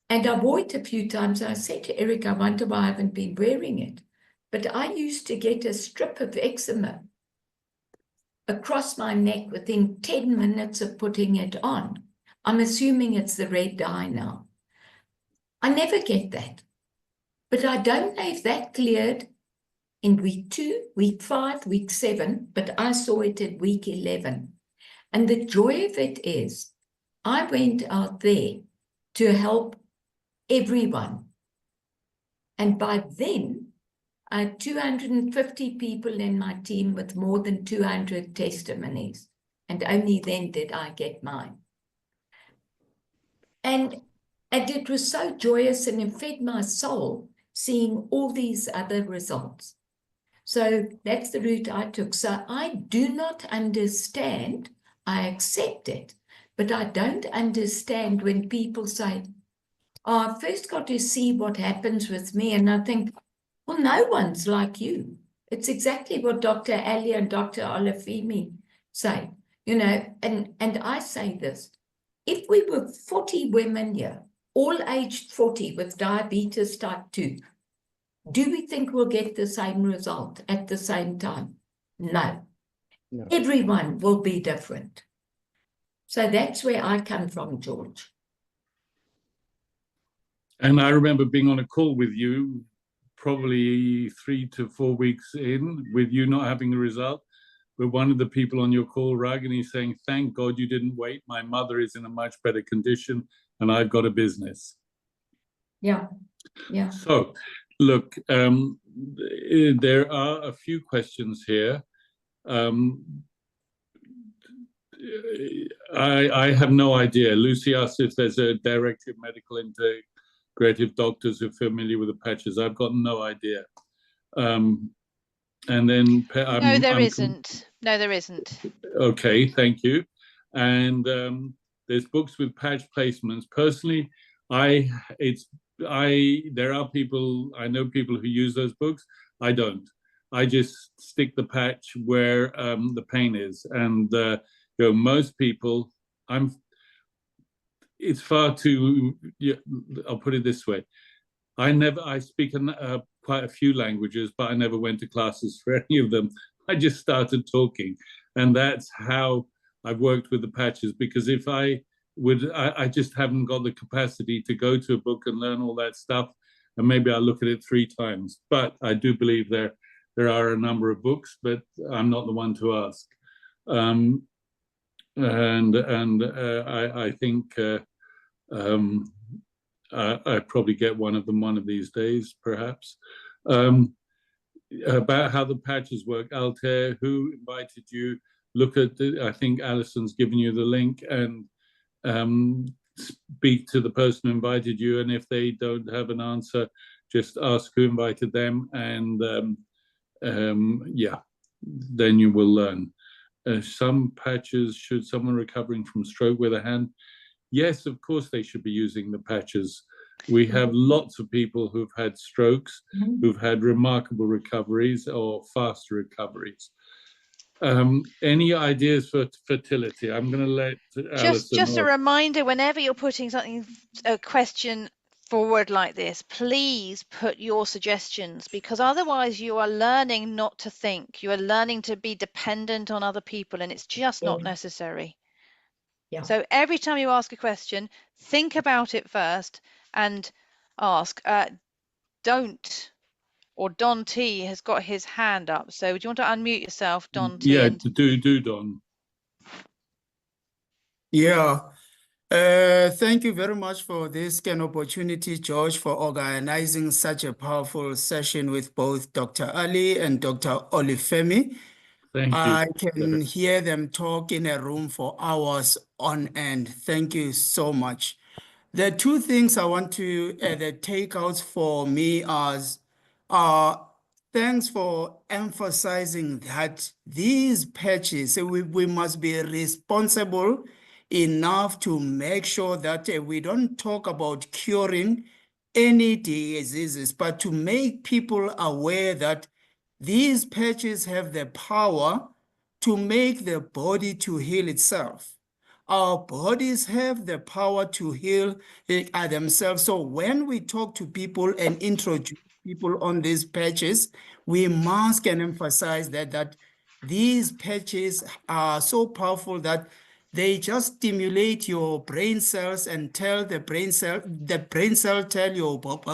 And I wore it a few times. I said to Eric, I wonder why I haven't been wearing it. But I used to get a strip of eczema across my neck within 10 minutes of putting it on. I'm assuming it's the red dye now. I never get that. But I don't know if that cleared in week 2, week 5, week 7, but I saw it at week 11. And the joy of it is, I went out there to help everyone. And by then, I had 250 people in my team with more than 200 testimonies. And only then did I get mine. And it was so joyous, and it fed my soul seeing all these other results. So that's the route I took. So I do not understand. I accept it, but I don't understand when people say, oh, I first got to see what happens with me. And I think, well, no one's like you. It's exactly what Dr. Allie and Dr. Olufemi say, you know, and I say this, if we were 40 women here, all aged 40 with diabetes type 2, do we think we'll get the same result at the same time? No. No. Everyone will be different. So that's where I come from, George. And I remember being on a call with you, probably 3 to 4 weeks in, with you not having the result. But one of the people on your call, Ragini, saying, thank God you didn't wait. My mother is in a much better condition and I've got a business. Yeah, yeah. So, look, there are a few questions here. I have no idea. Lucy asked if there's a directive medical integrative doctors who are familiar with the patches. I've got no idea. And then no, there isn't. No, there isn't. Okay, thank you. And there's books with patch placements. Personally, there are people, I know people who use those books. I don't. I just stick the patch where the pain is. And you know, most people, it's far too, I'll put it this way. I speak quite a few languages, but I never went to classes for any of them. I just started talking. And that's how I've worked with the patches, because if I I just haven't got the capacity to go to a book and learn all that stuff, and maybe I'll look at it 3 times. But I do believe there are a number of books, but I'm not the one to ask. I think I probably get one of them one of these days, perhaps. About how the patches work, Altair, who invited you? Look at I think Alison's given you the link, and speak to the person who invited you, and if they don't have an answer, just ask who invited them, and yeah, then you will learn. Some patches, should someone recovering from stroke with a hand? Yes, of course they should be using the patches. We have lots of people who've had strokes, who've had remarkable recoveries or faster recoveries. Any ideas for fertility? I'm going to let Alison. Just a reminder, whenever you're putting a question forward like this, please put your suggestions, because otherwise you are learning not to think. You are learning to be dependent on other people, and it's just not necessary. Yeah. So every time you ask a question, think about it first and ask. Don T has got his hand up. So do you want to unmute yourself, Don T? Yeah, do Don. Yeah. Thank you very much for this kind of opportunity, George, for organizing such a powerful session with both Dr. Allie and Dr. Olufemi. Thank you. I can hear them talk in a room for hours on end. Thank you so much. The 2 things I want to, the takeouts for me are thanks for emphasizing that these patches, we must be responsible enough to make sure that we don't talk about curing any diseases, but to make people aware that these patches have the power to make the body to heal itself. Our bodies have the power to heal themselves. So when we talk to people and introduce people on these patches, we must and emphasize that these patches are so powerful that they just stimulate your brain cells and tell the brain cell tell your body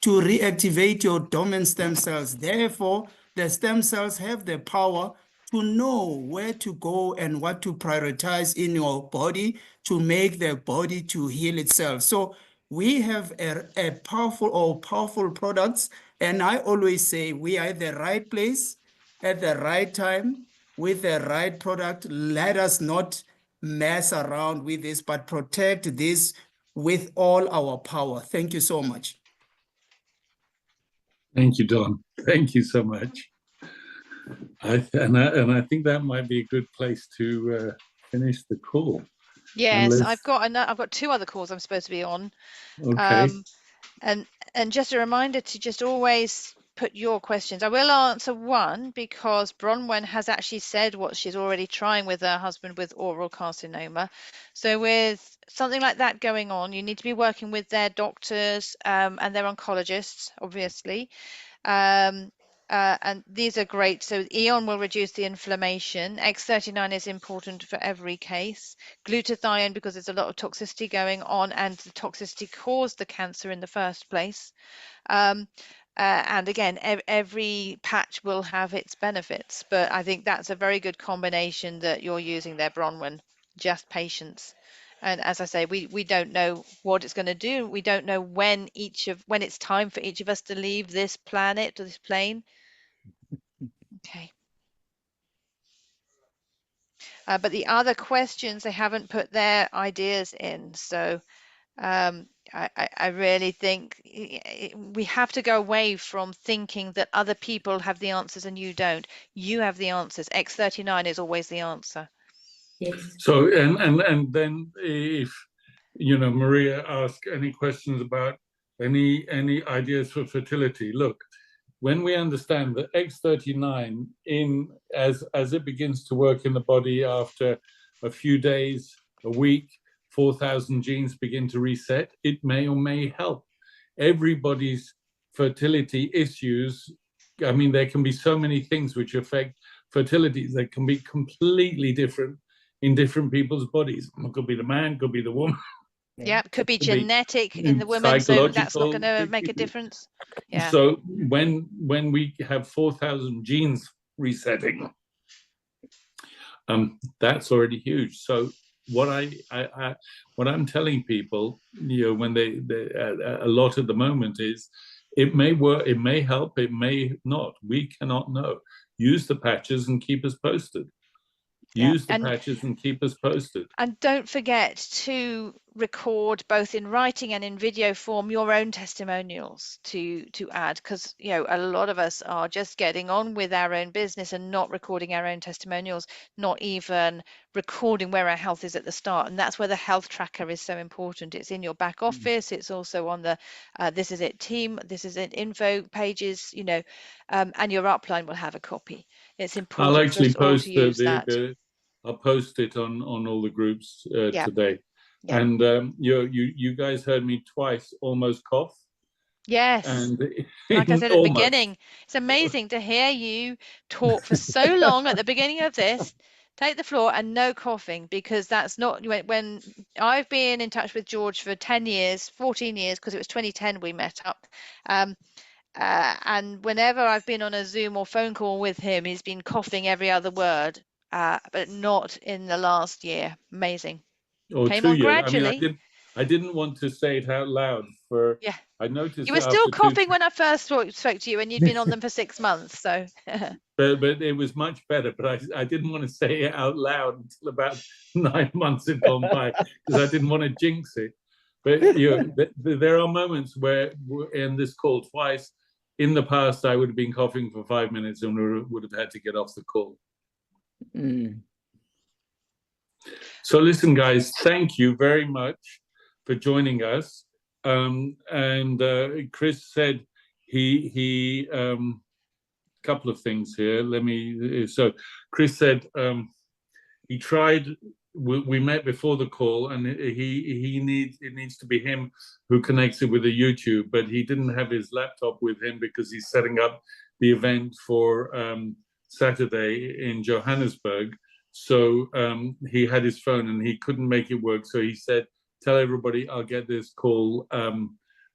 to reactivate your dormant stem cells. Therefore, the stem cells have the power to know where to go and what to prioritize in your body to make the body to heal itself. So we have a powerful products, and I always say we are at the right place at the right time with the right product. Let us not mess around with this, but protect this with all our power. Thank you so much. Thank you, Don. Thank you so much. I think that might be a good place to finish the call. Yes, I've got 2 other calls I'm supposed to be on. Okay. And just a reminder to just always put your questions. I will answer one because Bronwen has actually said what she's already trying with her husband with oral carcinoma. So with something like that going on, you need to be working with their doctors and their oncologists, obviously. And these are great. So Eon will reduce the inflammation. X39 is important for every case. Glutathione, because there's a lot of toxicity going on, and the toxicity caused the cancer in the first place. And again, every patch will have its benefits, but I think that's a very good combination that you're using there, Bronwen. Just patience. And as I say, we don't know what it's going to do. We don't know when it's time for each of us to leave this planet or this plane. Okay. But the other questions, they haven't put their ideas in. So I really think we have to go away from thinking that other people have the answers and you don't. You have the answers. X39 is always the answer. Yes. So and then if Maria asked any questions about any ideas for fertility, look, when we understand that X39 as it begins to work in the body after a few days, a week, 4,000 genes begin to reset, it may or may help. Everybody's fertility issues, I mean, there can be so many things which affect fertility that can be completely different in different people's bodies. It could be the man, could be the woman. Yeah, could be Could be genetic in the woman, so that's not going to psychological. make a difference. Yeah. So when we have 4,000 genes resetting, that's already huge. So what I'm telling people, when they a lot at the moment is, it may work, it may help, it may not. We cannot know. Use the patches and keep us posted. Use the patches and keep us posted. And don't forget to record, both in writing and in video form, your own testimonials to add, because a lot of us are just getting on with our own business and not recording our own testimonials, not even recording where our health is at the start. And that's where the health tracker is so important. It's in your back office. It's also on the This Is It team, This Is It info pages, and your upline will have a copy. It's important. I'll actually for us all post to use that. I'll post it on all the groups today. Yeah. And you guys heard me twice almost cough. Yes. And like I said at the almost. beginning, it's amazing to hear you talk for so long at the beginning of this, take the floor and no coughing, because that's not when I've been in touch with George for 10 years, 14 years, because it was 2010 we met up. And whenever I've been on a Zoom or phone call with him, he's been coughing every other word, but not in the last year. Amazing. Or Came 2 on years. gradually. I didn't want to say it out loud. Yeah. I noticed You were still coughing when I first spoke to you, and you'd been on them for 6 months. So. But it was much better. But I didn't want to say it out loud until about 9 months had gone by, because I didn't want to jinx it. But there are moments where, in this call twice in the past, I would have been coughing for 5 minutes and would have had to get off the call. So listen, guys, thank you very much for joining us. And Chris said he couple of things here. So Chris said he tried. We met before the call, and it needs to be him who connects it with the YouTube, but he didn't have his laptop with him because he's setting up the event for Saturday in Johannesburg. So he had his phone and he couldn't make it work. So he said, "Tell everybody I'll get this call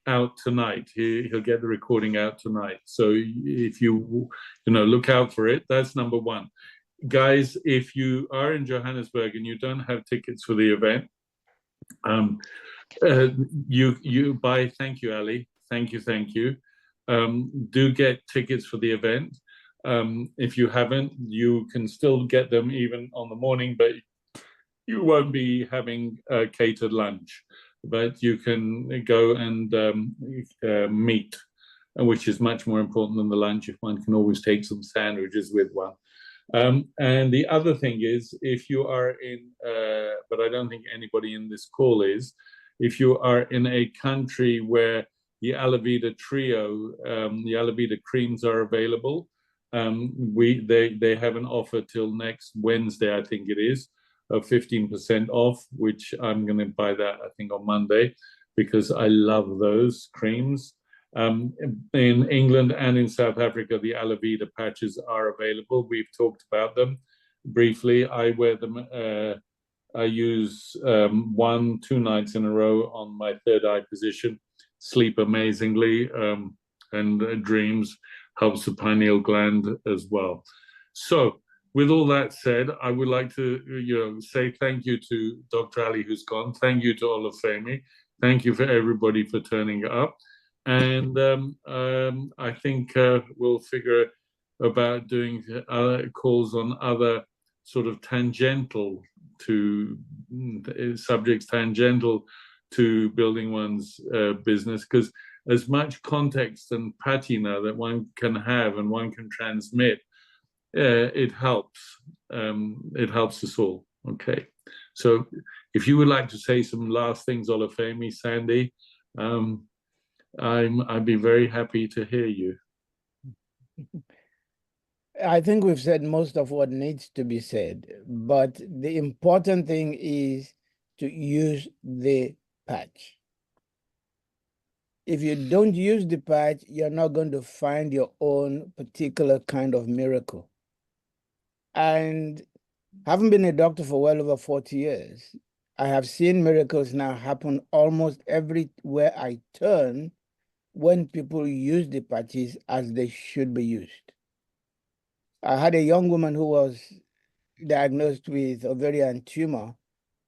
out tonight. He'll get the recording out tonight." So if you look out for it. That's number one. Guys, if you are in Johannesburg and you don't have tickets for the event, you buy. Thank you, Allie. Thank you. Do get tickets for the event. If you haven't, you can still get them even on the morning, but you won't be having a catered lunch. But you can go and meet, which is much more important than the lunch. If one can always take some sandwiches with one. And the other thing is, if you are in, but I don't think anybody in this call is, if you are in a country where the Alavida trio, the Alavida creams are available, they have an offer till next Wednesday, I think it is, of 15% off, which I'm going to buy that, I think, on Monday, because I love those creams. In England and in South Africa, the Alavida patches are available. We've talked about them briefly. I wear them. I use 1-2 nights in a row on my third eye position. Sleep amazingly, and dreams, helps the pineal gland as well. So, with all that said, I would like to say thank you to Dr. Allie, who's gone. Thank you to Olufemi. Thank you for everybody for turning up. And I think we'll figure about doing calls on other sort of tangential to subjects, tangential to building one's business, because as much context and patina that one can have and one can transmit, it helps. It helps us all. Okay. So if you would like to say some last things, Olufemi, Sandy, I'd be very happy to hear you. I think we've said most of what needs to be said, but the important thing is to use the patch. If you don't use the patch, you're not going to find your own particular kind of miracle. And Having been a doctor for well over 40 years, I have seen miracles now happen almost everywhere I turn when people use the patches as they should be used. I had a young woman who was diagnosed with ovarian tumor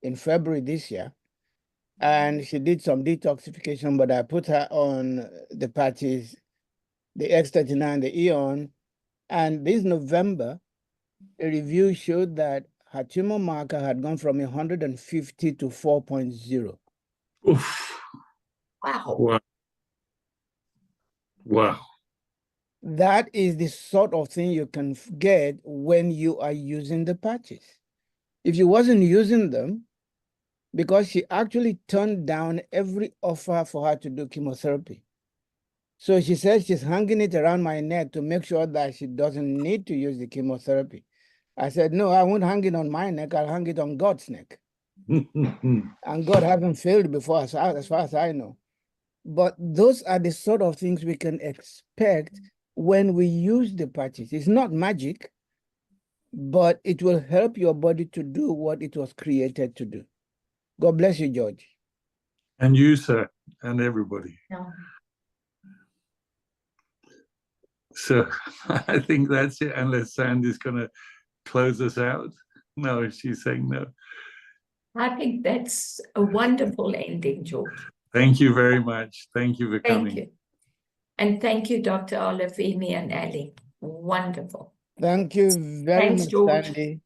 in February this year, and she did some detoxification, but I put her on the patches, the X39, the Eon, and this November, a review showed that her tumor marker had gone from 150 to 4.0. Oof. Wow. Wow. Wow. That is the sort of thing you can get when you are using the patches. If you wasn't using them, because she actually turned down every offer for her to do chemotherapy. So she said she's hanging it around my neck to make sure that she doesn't need to use the chemotherapy. I said, no, I won't hang it on my neck. I'll hang it on God's neck. And God hasn't failed before, as far as I know. But those are the sort of things we can expect when we use the patches. It's not magic, but it will help your body to do what it was created to do. God bless you, George. And you, sir, and everybody. Yeah. So I think that's it, unless Sandy's going to close us out. No, she's saying no. I think that's a wonderful ending, George. Thank you very much. Thank you for coming. Thank you. And thank you, Dr. Olufemi and Allie. Wonderful. Thank you very Thanks, much, George. Sandy.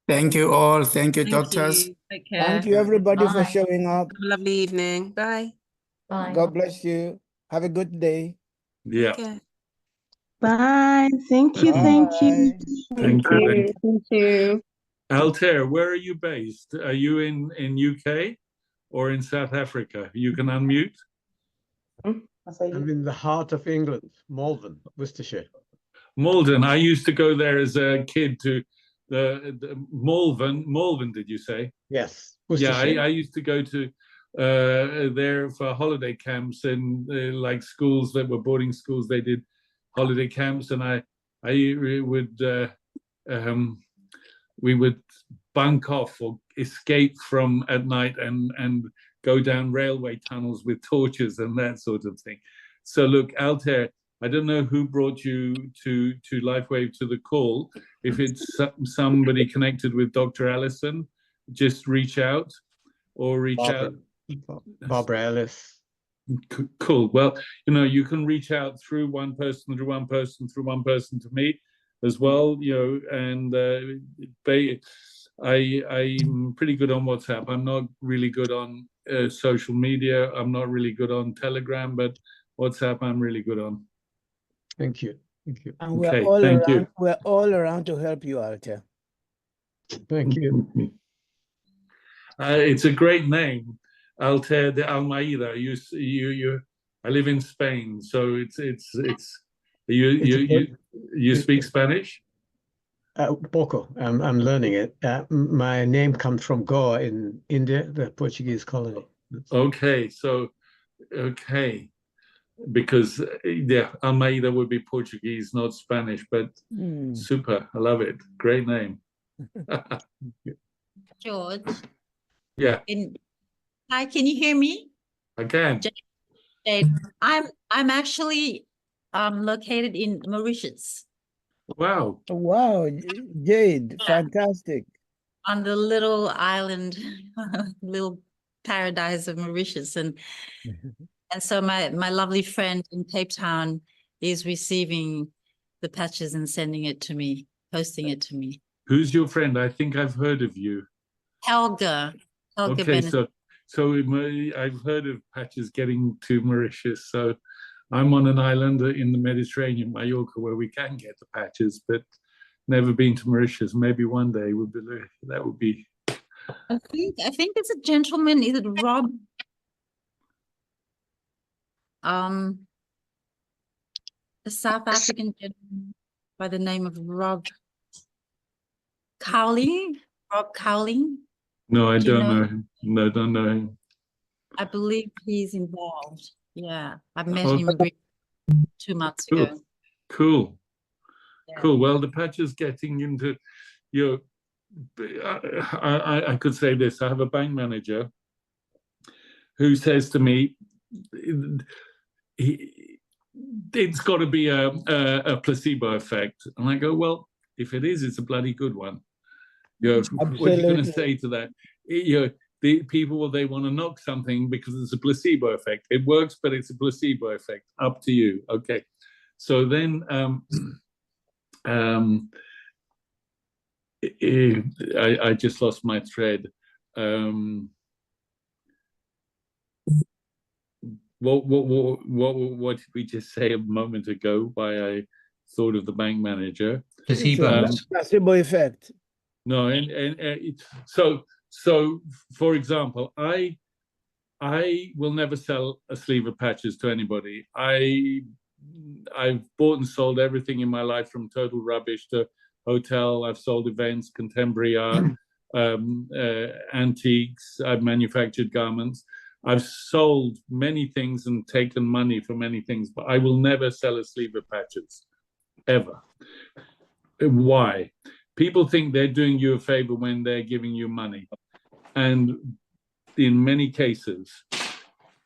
Thank you all. Thank you, Thank doctors. you. Take care. Thank you, everybody, for Bye. showing up. Have a lovely evening. Bye. Bye. God bless you. Have a good day. Yeah. Take care. Bye. Thank you. Thank you. Bye. Thank you. Thank you. Altair, where are you based? Are you in UK or in South Africa? You can unmute. I'm in the heart of England, Malvern, Worcestershire. Malden. I used to go there as a kid to the Malvern, did you say? Yes, Yeah, Worcestershire. I used to go to there for holiday camps and like schools that were boarding schools. They did holiday camps, and I would we would bunk off or escape from at night and go down railway tunnels with torches and that sort of thing. So look, Altair, I don't know who brought you to LifeWave to the call. If it's somebody connected with Dr. Allison, just reach out or reach out. Barbara Ellis. Cool. Well, you can reach out through one person to me as well, and I'm pretty good on WhatsApp. I'm not really good on social media. I'm not really good on Telegram, but WhatsApp I'm really good on. Thank you. Thank you. And we're Okay, all thank around. you. We're all around to help you, Altair. Thank you. It's a great name, Altair de Almeida. I live in Spain, so you speak Spanish? Poco. I'm learning it. My name comes from Goa in India, the Portuguese colony. Okay, because Almeida would be Portuguese, not Spanish, but super. I love it. Great name. George. Yeah. Hi, can you hear me? I can. Jade, I'm actually located in Mauritius. Wow. Wow, Jade, fantastic. On the little island, little paradise of Mauritius. And so my lovely friend in Cape Town is receiving the patches and sending it to me, posting it to me. Who's your friend? I think I've heard of you. Helga Okay, Bennett. so I've heard of patches getting to Mauritius. So I'm on an island in the Mediterranean, Mallorca, where we can get the patches, but never been to Mauritius. Maybe one day that would be. I think it's a gentleman. Is it Rob? A South African gentleman by the name of Rob Cowling. Rob Cowling. No, I Do you don't know know him. No, don't know him. I believe he's involved. Yeah, I met him in Grimston 2 months Cool. ago. Cool. Yeah. Cool. Well, the patches getting into I could say this. I have a bank manager who says to me, it's got to be a placebo effect. And I go, well, if it is, it's a bloody good one. What are you going to say to that? The people, they want to knock something because it's a placebo effect. It works, but it's a placebo effect. Up to you. Okay. So then I just lost my thread. What did we just say a moment ago? Why I thought of the bank manager? Placebo effect. No, and so for example, I will never sell a sleeve of patches to anybody. I've bought and sold everything in my life, from total rubbish to hotel. I've sold events, contemporary art, antiques. I've manufactured garments. I've sold many things and taken money for many things, but I will never sell a sleeve of patches, ever. Why? People think they're doing you a favor when they're giving you money, and in many cases.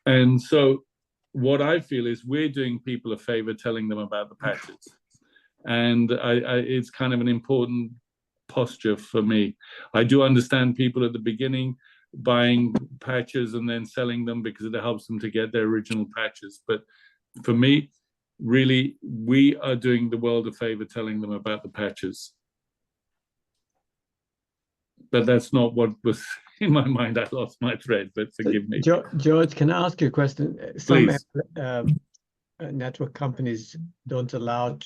And so what I feel is we're doing people a favor telling them about the patches. And it's kind of an important posture for me. I do understand people at the beginning buying patches and then selling them because it helps them to get their original patches. But for me, really, we are doing the world a favor telling them about the patches. But that's not what was in my mind. I lost my thread, but forgive me. George, can I ask you a question? Please. Some network companies don't allow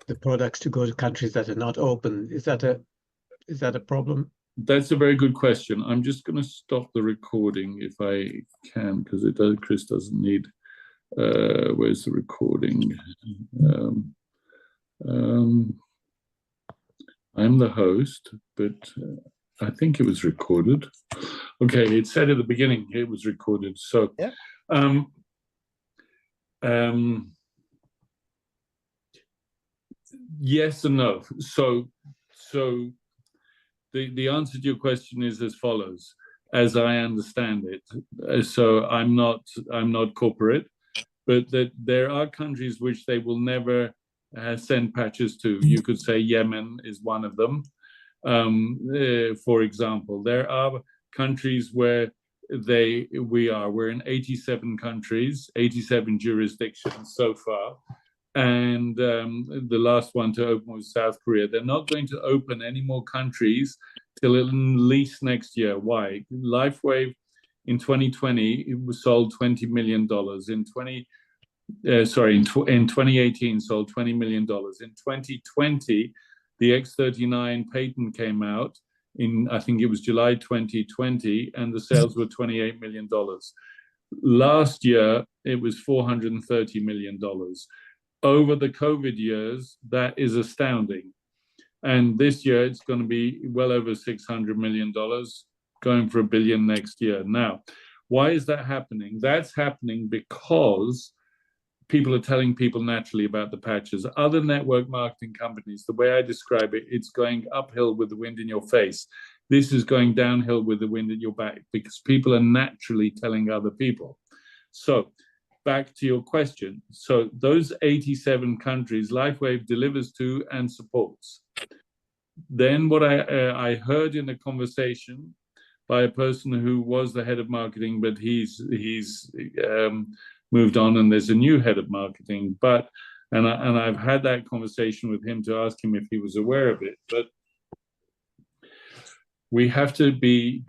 the products to go to countries that are not open. Is that a problem? That's a very good question. I'm just going to stop the recording if I can, because Chris doesn't need. Where's the recording? I'm the host, but I think it was recorded. Okay, it said at the beginning it was recorded. So, yeah. Yes and no. So the answer to your question is as follows, as I understand it. So I'm not corporate, but that there are countries which they will never send patches to. You could say Yemen is one of them. For example, there are countries where we're in 87 countries, 87 jurisdictions so far. And the last one to open was South Korea. They're not going to open any more countries till at least next year. Why? LifeWave in 2020, it was sold $20 million. In 2018, sold $20 million. In 2020, the X39 patent came out in, I think it was July 2020, and the sales were $28 million. Last year, it was $430 million. Over the COVID years, that is astounding. And this year, it's going to be well over $600 million, going for $1 billion next year. Now, why is that happening? That's happening because people are telling people naturally about the patches. Other network marketing companies, the way I describe it, it's going uphill with the wind in your face. This is going downhill with the wind at your back because people are naturally telling other people. So back to your question. So those 87 countries, LifeWave delivers to and supports. Then what I heard in a conversation by a person who was the head of marketing, but he's moved on, and there's a new head of marketing. But and I've had that conversation with him to ask him if he was aware of it. But we have to be.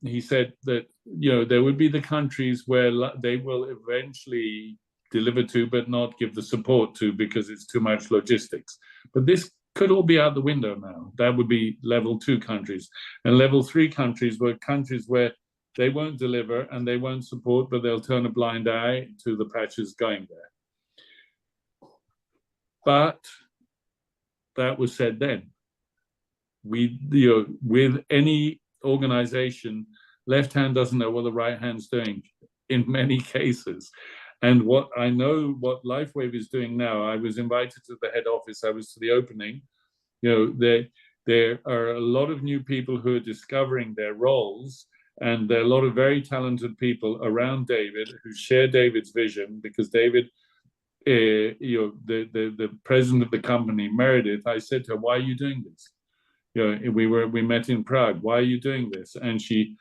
He said that there would be the countries where they will eventually deliver to, but not give the support to because it's too much logistics. But this could all be out the window now. That would be level 2 countries, and level 3 countries were countries where they won't deliver and they won't support, but they'll turn a blind eye to the patches going there. But that was said then. With any organization, left hand doesn't know what the right hand's doing in many cases. And what I know what LifeWave is doing now, I was invited to the head office, I was to the opening there are a lot of new people who are discovering their roles, and there are a lot of very talented people around David who share David's vision, because David, the president of the company, Meredith, I said to her, "Why are you doing this?" We met in Prague. "Why are you doing this?" And she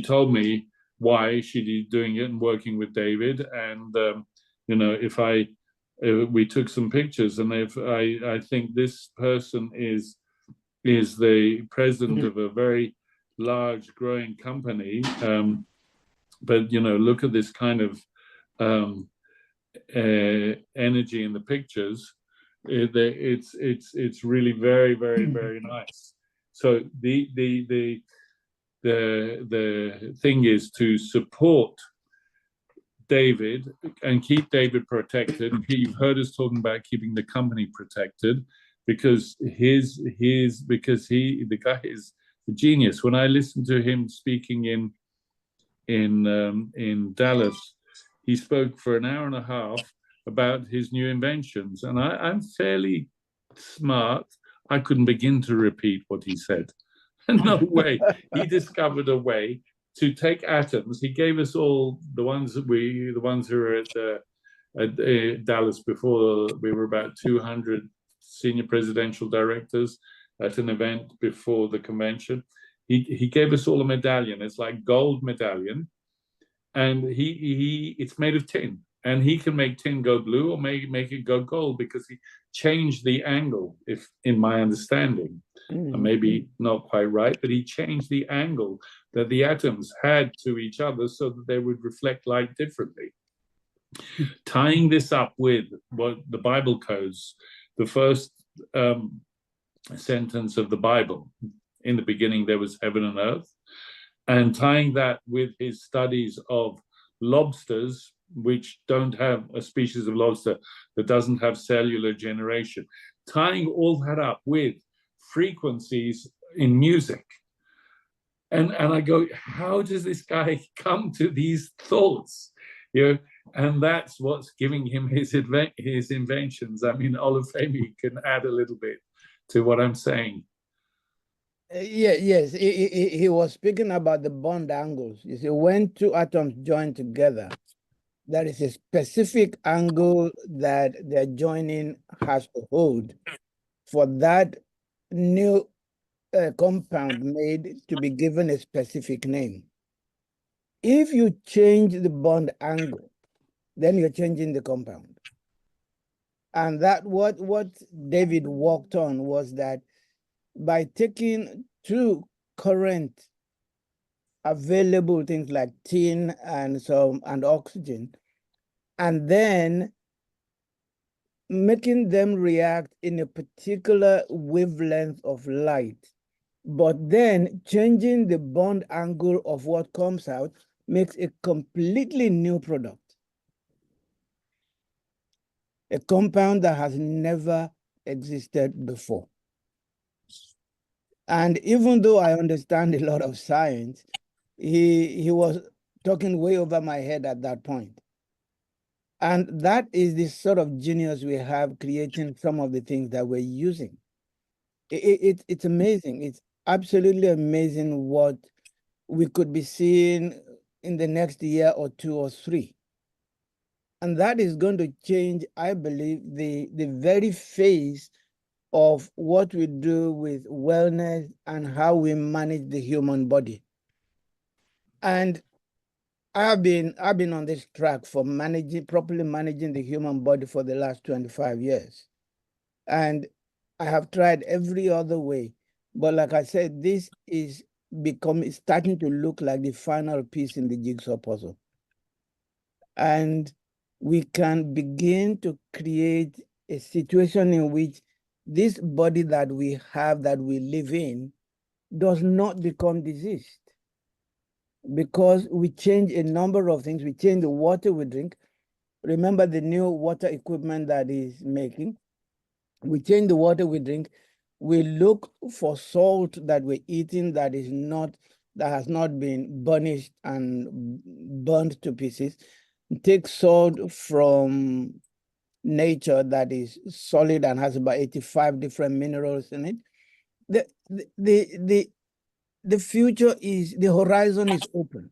told me why she's doing it and working with David. And we took some pictures, and I think this person is the president of a very large growing company. But look at this kind of energy in the pictures. It's really very, very, very nice. So the thing is to support David and keep David protected. You've heard us talking about keeping the company protected, because the guy is a genius. When I listened to him speaking in Dallas, he spoke for an hour and a half about his new inventions, and I'm fairly smart. I couldn't begin to repeat what he said. No way. He discovered a way to take atoms. He gave us all the ones who were at Dallas before. We were about 200 senior presidential directors at an event before the convention. He gave us all a medallion. It's like gold medallion, and it's made of tin, and he can make tin go blue or make it go gold, because he changed the angle, if in my understanding. Maybe not quite right, but he changed the angle that the atoms had to each other so that they would reflect light differently. Tying this up with what the Bible codes, the first sentence of the Bible, in the beginning there was heaven and earth, and tying that with his studies of lobsters, which don't have a species of lobster that doesn't have cellular generation, tying all that up with frequencies in music. And I go, how does this guy come to these thoughts? And that's what's giving him his inventions. I mean, Olufemi can add a little bit to what I'm saying. Yes, he was speaking about the bond angles. You see, when two atoms join together, there is a specific angle that their joining has to hold for that new compound made to be given a specific name. If you change the bond angle, then you're changing the compound. And that what David worked on was that by taking two current available things like tin and oxygen, and then making them react in a particular wavelength of light, but then changing the bond angle of what comes out makes a completely new product. A compound that has never existed before. And even though I understand a lot of science, he was talking way over my head at that point. And that is the sort of genius we have creating some of the things that we're using. It's amazing. It's absolutely amazing what we could be seeing in the next year or 2 or 3. And that is going to change, I believe, the very face of what we do with wellness and how we manage the human body. And I've been on this track for properly managing the human body for the last 25 years. And I have tried every other way. But like I said, this is starting to look like the final piece in the jigsaw puzzle. And we can begin to create a situation in which this body that we have, that we live in, does not become diseased. Because we change a number of things. We change the water we drink. Remember the new water equipment that is making. We change the water we drink. We look for salt that we're eating that has not been burnished and burned to pieces. Take salt from nature that is solid and has about 85 different minerals in it. the future is, the horizon is open.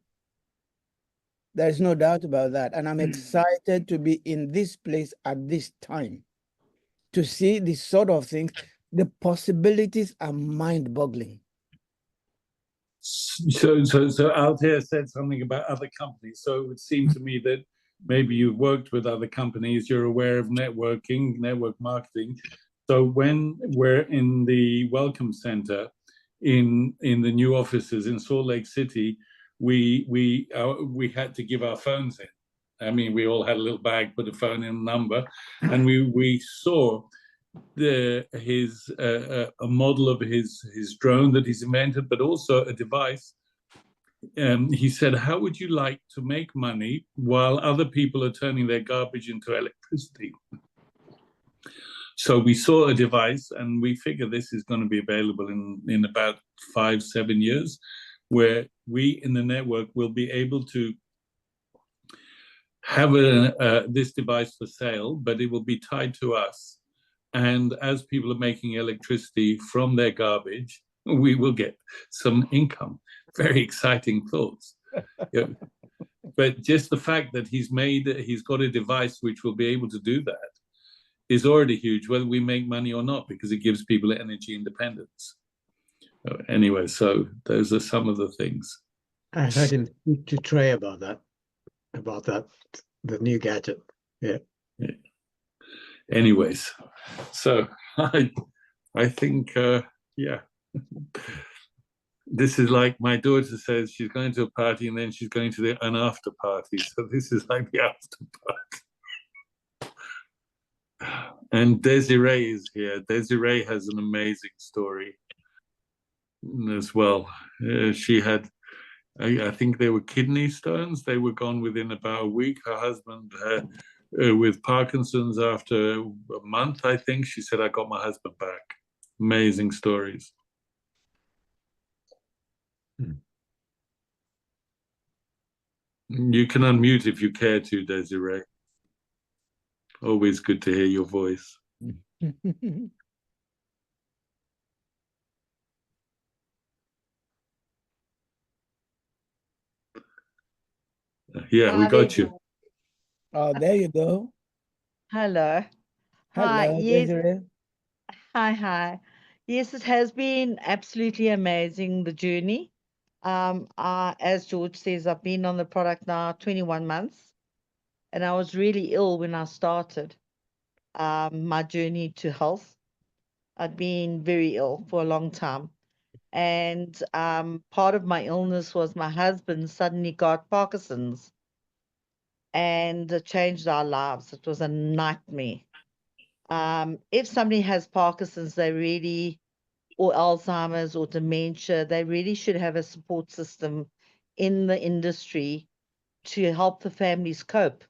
There's no doubt about that. And I'm excited to be in this place at this time to see this sort of things. The possibilities are mind-boggling. So Altair said something about other companies. So it would seem to me that maybe you've worked with other companies, you're aware of networking, network marketing. So when we're in the Welcome Center in the new offices in Salt Lake City, we had to give our phones in. I mean, we all had a little bag, put a phone in, a number, and we saw a model of his drone that he's invented, but also a device. He said, how would you like to make money while other people are turning their garbage into electricity? So we saw a device, and we figure this is going to be available in about 5-7 years, where we in the network will be able to have this device for sale, but it will be tied to us. And as people are making electricity from their garbage, we will get some income. Very exciting thoughts. Yeah. But just the fact that he's got a device which will be able to do that is already huge, whether we make money or not, because it gives people energy independence. Anyway, so those are some of the things. I heard him speak to Trey about that, the new gadget. Yeah. Anyways, so I think, yeah. This is like my daughter says she's going to a party and then she's going to an after party. So this is like the after party. And Desiree is here. Desiree has an amazing story as well. She had, I think they were kidney stones. They were gone within about a week. Her husband, with Parkinson's, after a month, I think, she said, I got my husband back. Amazing stories. You can unmute if you care to, Desiree. Always good to hear your voice. Yeah, we got you. Oh, there you go. Hello. Hi, Hello, yes. Desiree. Hi. Yes, it has been absolutely amazing, the journey. As George says, I've been on the product now 21 months, and I was really ill when I started my journey to health. I'd been very ill for a long time. And part of my illness was my husband suddenly got Parkinson's, and it changed our lives. It was a nightmare. If somebody has Parkinson's, or Alzheimer's or dementia, they really should have a support system in the industry to help the families cope.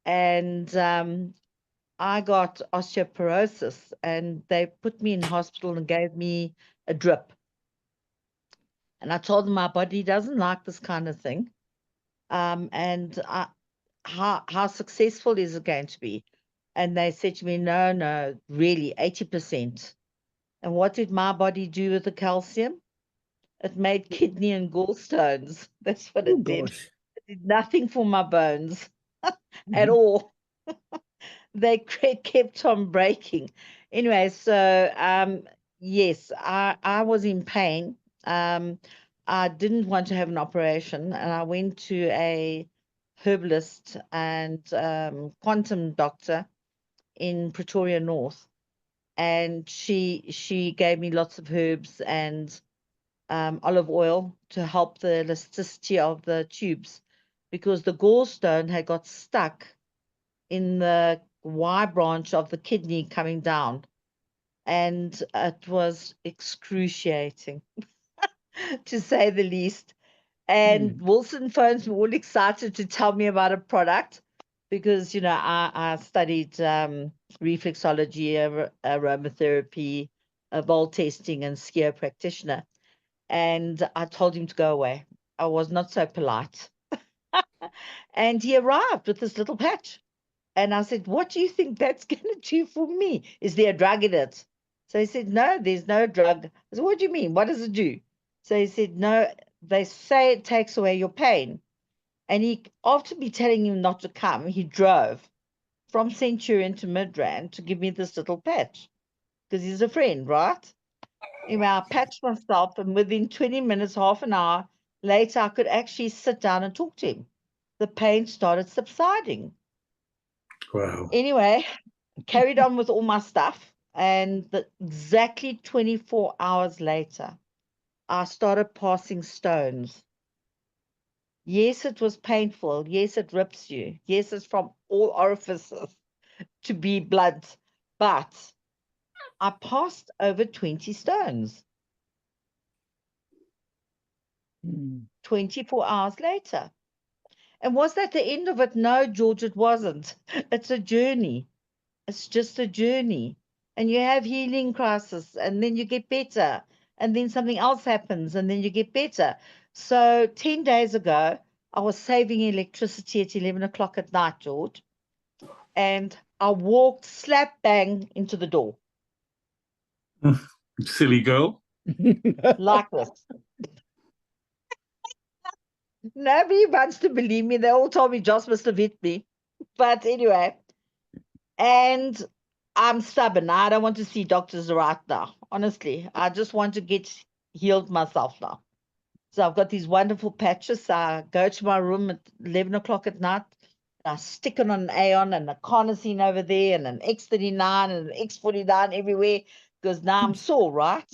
And I got osteoporosis, and they put me in hospital and gave me a drip. And I told them my body doesn't like this kind of thing. And how successful is it going to be? And they said to me, no, really, 80%. And what did my body do with the calcium? It made kidney and gallstones. That's what it did. It did nothing for my bones at all. They kept on breaking. Anyway, so yes, I was in pain. I didn't want to have an operation, and I went to a herbalist and quantum doctor in Pretoria North, and she gave me lots of herbs and olive oil to help the elasticity of the tubes, because the gallstone had got stuck in the Y branch of the kidney coming down, and it was excruciating to say the least. And Wilson phones me all excited to tell me about a product, because I studied reflexology, aromatherapy, volt testing, and SCIO practitioner. And I told him to go away. I was not so polite. And he arrived with this little patch. And I said, what do you think that's going to do for me? Is there a drug in it? So he said, no, there's no drug. I said, what do you mean? What does it do? So he said, no, they say it takes away your pain. And he, after me telling him not to come, he drove from Centurion to Midrand to give me this little patch because he's a friend, right? Anyway, I patched myself, and within 20 minutes, half an hour later, I could actually sit down and talk to him. The pain started subsiding. Wow. Anyway, carried on with all my stuff, and exactly 24 hours later, I started passing stones. Yes, it was painful. Yes, it rips you. Yes, it's from all orifices to be blunt, but I passed over 20 stones. 24 hours later. And was that the end of it? No, George, it wasn't. It's a journey. It's just a journey. And you have healing crisis, and then you get better. And then something else happens, and then you get better. So 10 days ago, I was saving electricity at 11 o'clock at night, George. And I walked slap bang into the door. Silly girl. Like this. Nobody wants to believe me. They all told me Joss must have hit me. But anyway, and I'm stubborn. I don't want to see doctors right now. Honestly, I just want to get healed myself now. So I've got these wonderful patches. I go to my room at 11 o'clock at night. I stick it on an Aeon and a carnosine over there and an X39 and an X49 everywhere because now I'm sore, right?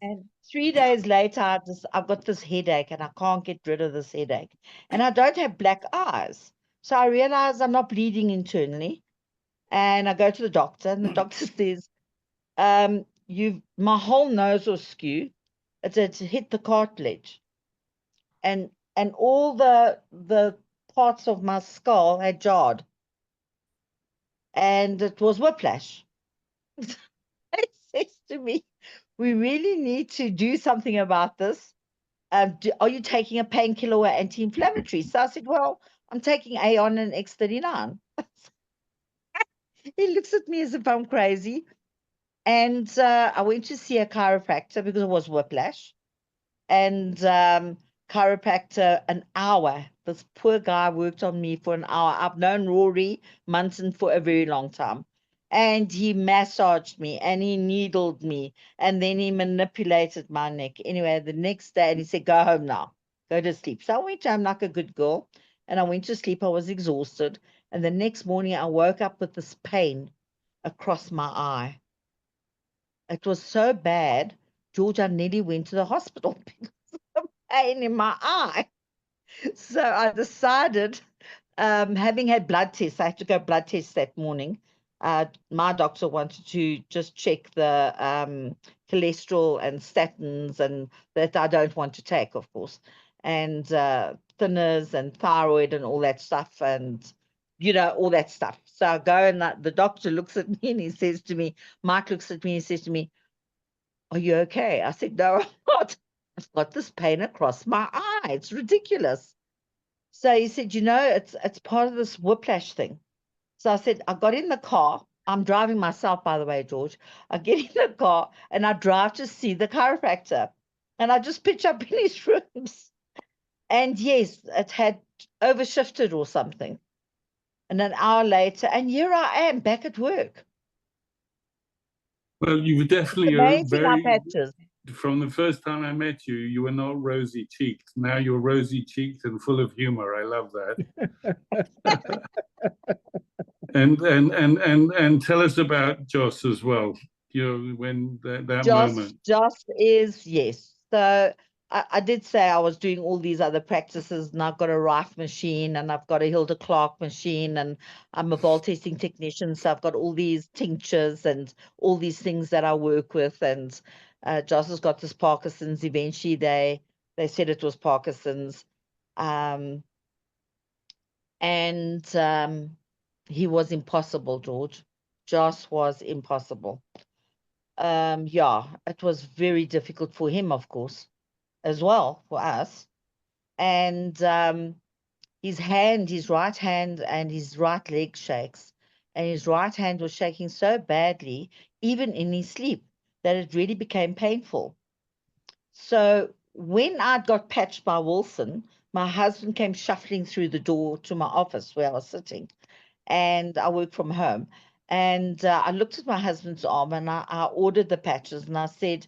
And 3 days later, I've got this headache and I can't get rid of this headache. And I don't have black eyes. So I realize I'm not bleeding internally. And I go to the doctor, and the doctor says, my whole nose was skew. It's hit the cartilage. And all the parts of my skull had jarred. And it was whiplash. It says to me, we really need to do something about this. Are you taking a painkiller or anti-inflammatory? So I said, well, I'm taking Aeon and X39. He looks at me as if I'm crazy. And I went to see a chiropractor because it was whiplash. And chiropractor, an hour. This poor guy worked on me for an hour. I've known Rory Munson for a very long time. And he massaged me and he needled me. And then he manipulated my neck. Anyway, the next day, and he said, go home now. Go to sleep. So I went home like a good girl. And I went to sleep. I was exhausted. And the next morning, I woke up with this pain across my eye. It was so bad, George, I nearly went to the hospital because of the pain in my eye. So I decided, having had blood tests, I had to go blood tests that morning. My doctor wanted to just check the cholesterol and statins, and that I don't want to take, of course, and thinners and thyroid and all that stuff, and all that stuff. So I go, and the doctor looks at me and he says to me, Mike looks at me and he says to me, are you okay? I said, no, I'm not. I've got this pain across my eye. It's ridiculous. So he said, it's part of this whiplash thing. So I said, I got in the car. I'm driving myself, by the way, George. I get in the car and I drive to see the chiropractor. And I just pitch up in his rooms. And yes, it had overshifted or something. And an hour later, and here I am back at work. Well, you were definitely Amazing our patches. From the first time I met you, you were not rosy-cheeked. Now you're rosy-cheeked and full of humor. I love that. and tell us about Joss as well. When that moment. Joss is, yes. So I did say I was doing all these other practices, and I've got a Rife machine, and I've got a Hilda Clark machine, and I'm a ball testing technician, so I've got all these tinctures and all these things that I work with. And Joss has got this Parkinson's. Eventually, they said it was Parkinson's, and he was impossible, George. Joss was impossible. Yeah, it was very difficult for him, of course, as well for us. And his right hand and his right leg shakes. and his right hand was shaking so badly, even in his sleep, that it really became painful. So when I got patched by Wilson, my husband came shuffling through the door to my office where I was sitting, and I work from home. And I looked at my husband's arm, and I ordered the patches, and I said,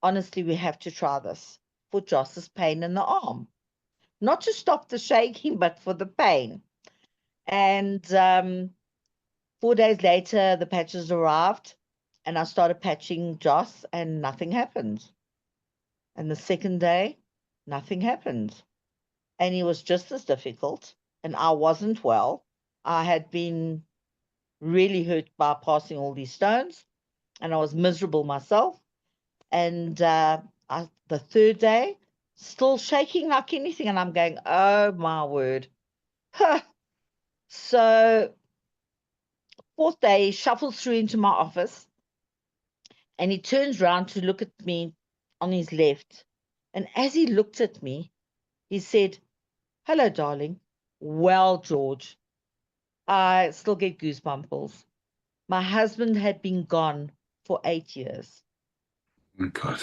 honestly, we have to try this for Joss's pain in the arm. Not to stop the shaking, but for the pain. And 4 days later, the patches arrived, and I started patching Joss, and nothing happened. And the second day, nothing happened. And it was just as difficult, and I wasn't well. I had been really hurt by passing all these stones, and I was miserable myself. And the third day, still shaking like anything, and I'm going, oh my word. So fourth day, he shuffles through into my office, and he turns around to look at me on his left. And as he looked at me, he said, hello, darling. Well, George, I still get goosebumps. My husband had been gone for 8 years. Oh my God.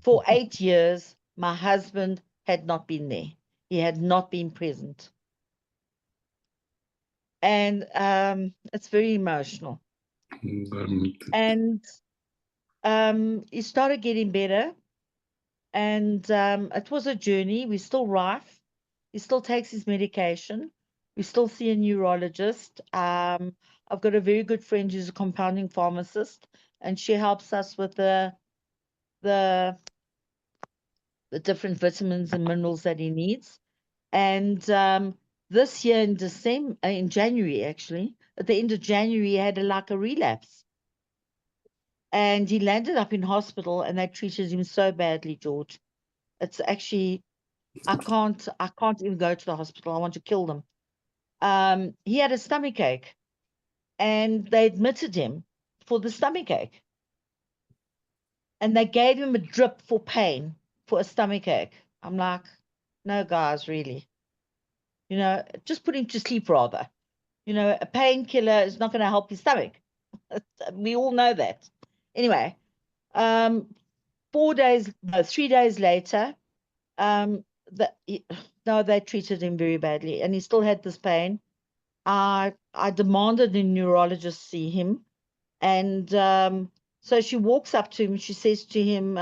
For 8 years, my husband had not been there. He had not been present. And it's very emotional. And he started getting better. And it was a journey. We're still rife. He still takes his medication. We still see a neurologist. I've got a very good friend who's a compounding pharmacist, and she helps us with the different vitamins and minerals that he needs. And this year in January, actually, at the end of January, he had like a relapse. And he landed up in hospital, and they treated him so badly, George. It's actually, I can't even go to the hospital. I want to kill them. He had a stomach ache, and they admitted him for the stomach ache. And they gave him a drip for pain for a stomach ache. I'm like, no, guys, really. You know, just put him to sleep rather. You know, a painkiller is not going to help his stomach. We all know that. Anyway, 3 days later, they treated him very badly, and he still had this pain. I demanded a neurologist see him, and so she walks up to him. She says to him,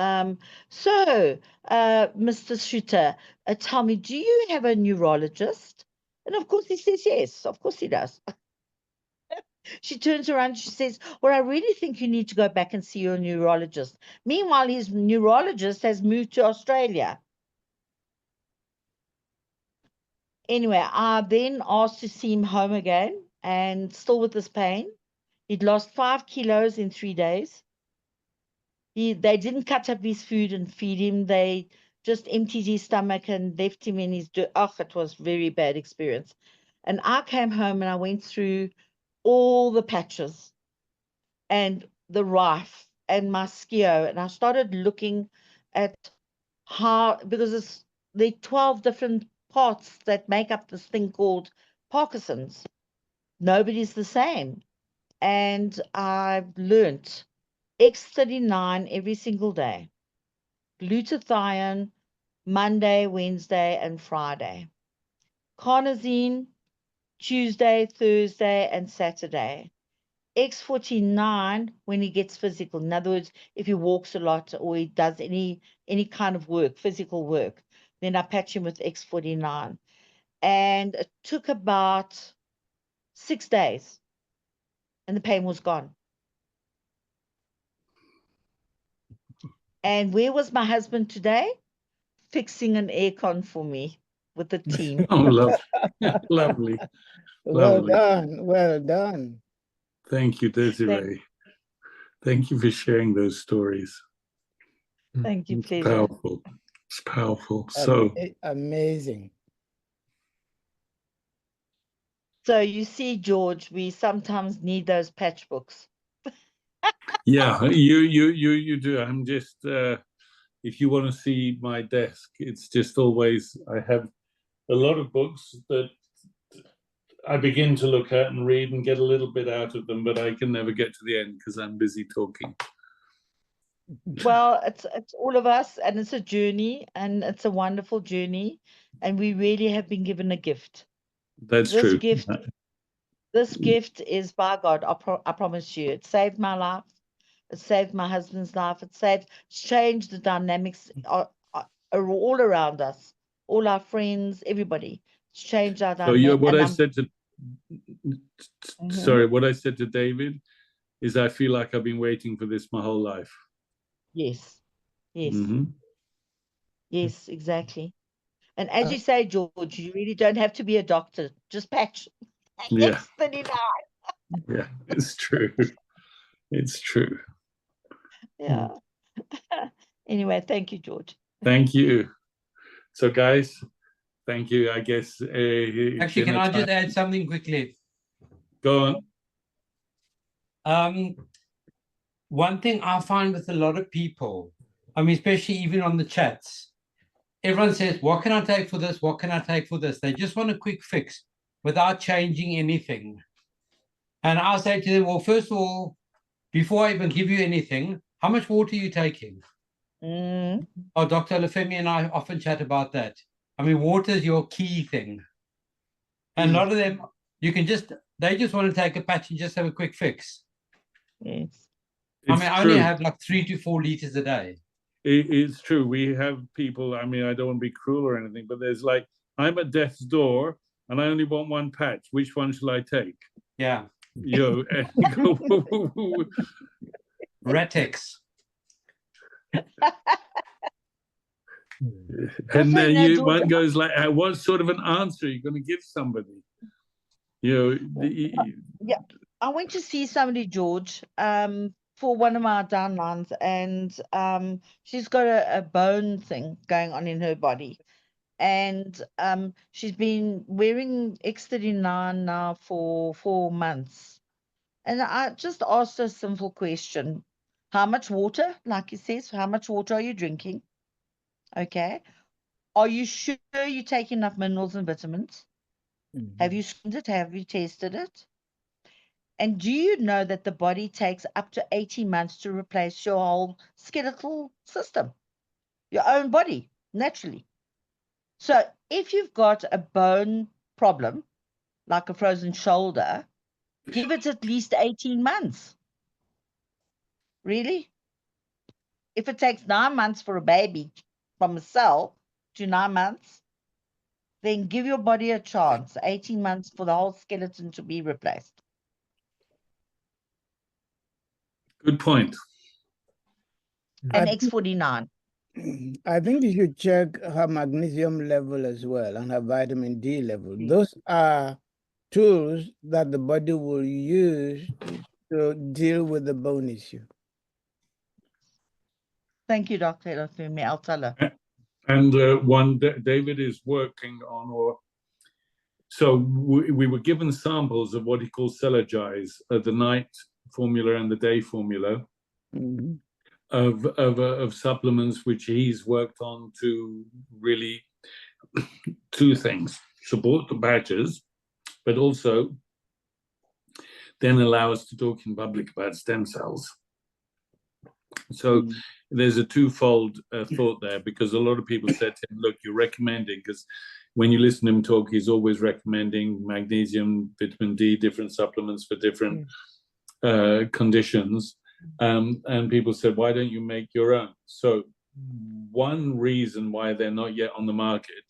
"So, Mr. Shooter, tell me, do you have a neurologist?" And of course he says yes. Of course he does. She turns around and she says, well, I really think you need to go back and see your neurologist. Meanwhile, his neurologist has moved to Australia. Anyway, I then asked to see him home again, and still with this pain. He'd lost 5 kilos in 3 days. They didn't cut up his food and feed him. They just emptied his stomach and left him in his dirt. Oh, it was a very bad experience. And I came home and I went through all the patches and the rife and my skio, and I started looking at how, because there are 12 different parts that make up this thing called Parkinson's. Nobody's the same. And I've learnt X39 every single day, glutathione Monday, Wednesday, and Friday, carnosine Tuesday, Thursday, and Saturday, X49 when he gets physical. In other words, if he walks a lot or he does any kind of work, physical work, then I patch him with X49. And it took about 6 days, and the pain was gone. And where was my husband today? Fixing an aircon for me with the team. Oh, lovely. Well Lovely. done. Well done. Thank you, Desiree. Thank you for sharing those stories. Thank you, It's pleasure. powerful. It's powerful. So Amazing. So you see, George, we sometimes need those patch books. yeah, you do. I'm just if you want to see my desk, it's just always, I have a lot of books that I begin to look at and read and get a little bit out of them, but I can never get to the end because I'm busy talking. Well, it's all of us, and it's a journey, and it's a wonderful journey, and we really have been given a gift. That's This true. gift, this gift is by God. I promise you, it saved my life. It saved my husband's life. It's changed the dynamics all around us, all our friends, everybody. It's changed our So dynamics. what I said to, sorry, what I said to David is I feel like I've been waiting for this my whole life. Yes, yes, Mhm. yes, exactly. And as you say, George, you really don't have to be a doctor. Just patch. Yeah. Next 39. Yeah, it's true. It's true. Yeah. Anyway, thank you, George. Thank you. So, guys, thank you. I guess. Actually, can I just add something quickly? Go on. One thing I find with a lot of people, I mean, especially even on the chats, everyone says, what can I take for this? What can I take for this? They just want a quick fix without changing anything. And I say to them, well, first of all, before I even give you anything, how much water are you taking? Mm. Oh, Dr. Olufemi and I often chat about that. I mean, water is your key thing. And a lot of them, they just want to take a patch and just have a quick fix. Yes. I mean, I only have like 3 to 4 liters a day. It's true. We have people, I mean, I don't want to be cruel or anything, but there's like, I'm at death's door and I only want one patch. Which one shall I take? Yeah. You know, Retex. And then one goes like, what sort of an answer are you going to give somebody? You know, yeah, I went to see somebody, George, for one of my downlines, and she's got a bone thing going on in her body, and she's been wearing X39 now for 4 months, and I just asked her a simple question: how much water, like he says, how much water are you drinking? Okay, are you sure you take enough minerals and vitamins? Have you screened it? Have you tested it? And do you know that the body takes up to 18 months to replace your whole skeletal system, your own body, naturally? So if you've got a bone problem, like a frozen shoulder, give it at least 18 months. Really? If it takes 9 months for a baby from a cell to 9 months, then give your body a chance, 18 months for the whole skeleton to be replaced. good point. And X49. I think you should check her magnesium level as well and her vitamin D level. Those are tools that the body will use to deal with the bone issue. Thank you, Dr. Olufemi. I'll tell her. And David is working on, so we were given samples of what he calls Celergize, the night formula and the day formula. Mm-hmm. Of supplements which he's worked on to really two things: support the patches, but also then allow us to talk in public about stem cells. So there's a twofold thought there, because a lot of people said to him, look, you're recommending, because when you listen to him talk, he's always recommending magnesium, vitamin D, different supplements for different conditions. And people said, why don't you make your own? So one reason why they're not yet on the market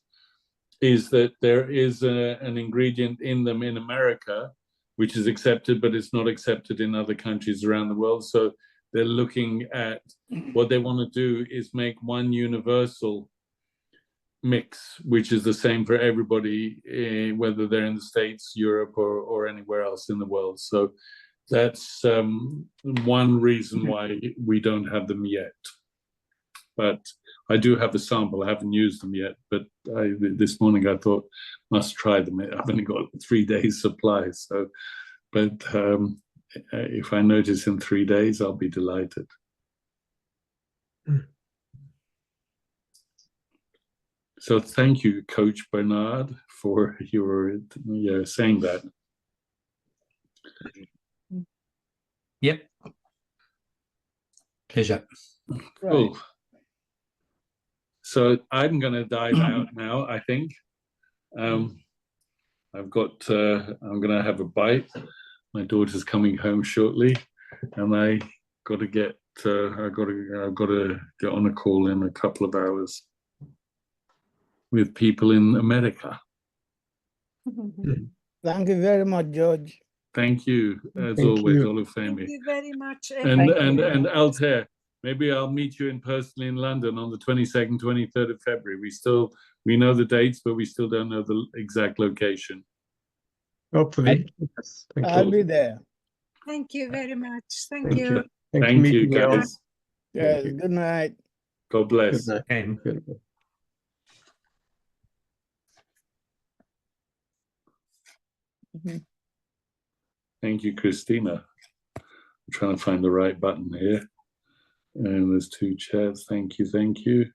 is that there is an ingredient in them in America which is accepted, but it's not accepted in other countries around the world. So they're looking at what they want to do is make one universal mix, which is the same for everybody, whether they're in the States, Europe, or anywhere else in the world. So that's one reason why we don't have them yet. But I do have a sample. I haven't used them yet, but this morning I thought, must try them. I've only got 3 days supply. So, but if I notice in 3 days, I'll be delighted. So thank you, Coach Bernard, for your saying that. Yep. Pleasure. Cool. So I'm going to dive out now, I think. I'm going to have a bite. My daughter's coming home shortly, and I got to get. I've got to get on a call in a couple of hours with people in America. Thank you very much, George. Thank you, as Thank always, you. Olufemi. Thank you very much. And Altair, maybe I'll meet you in person in London on the 22nd, 23rd of February. We know the dates, but we still don't know the exact location. Hopefully. Yes. Thank I'll you. be there. Thank you very much. Thank Thank you. you. Thank Thank you, you, meeting well. guys. Yes, you. good night. God bless. Good night. Okay. Good night. Thank you, Christina. I'm trying to find the right button here. And there's two chairs. Thank you. Thank you.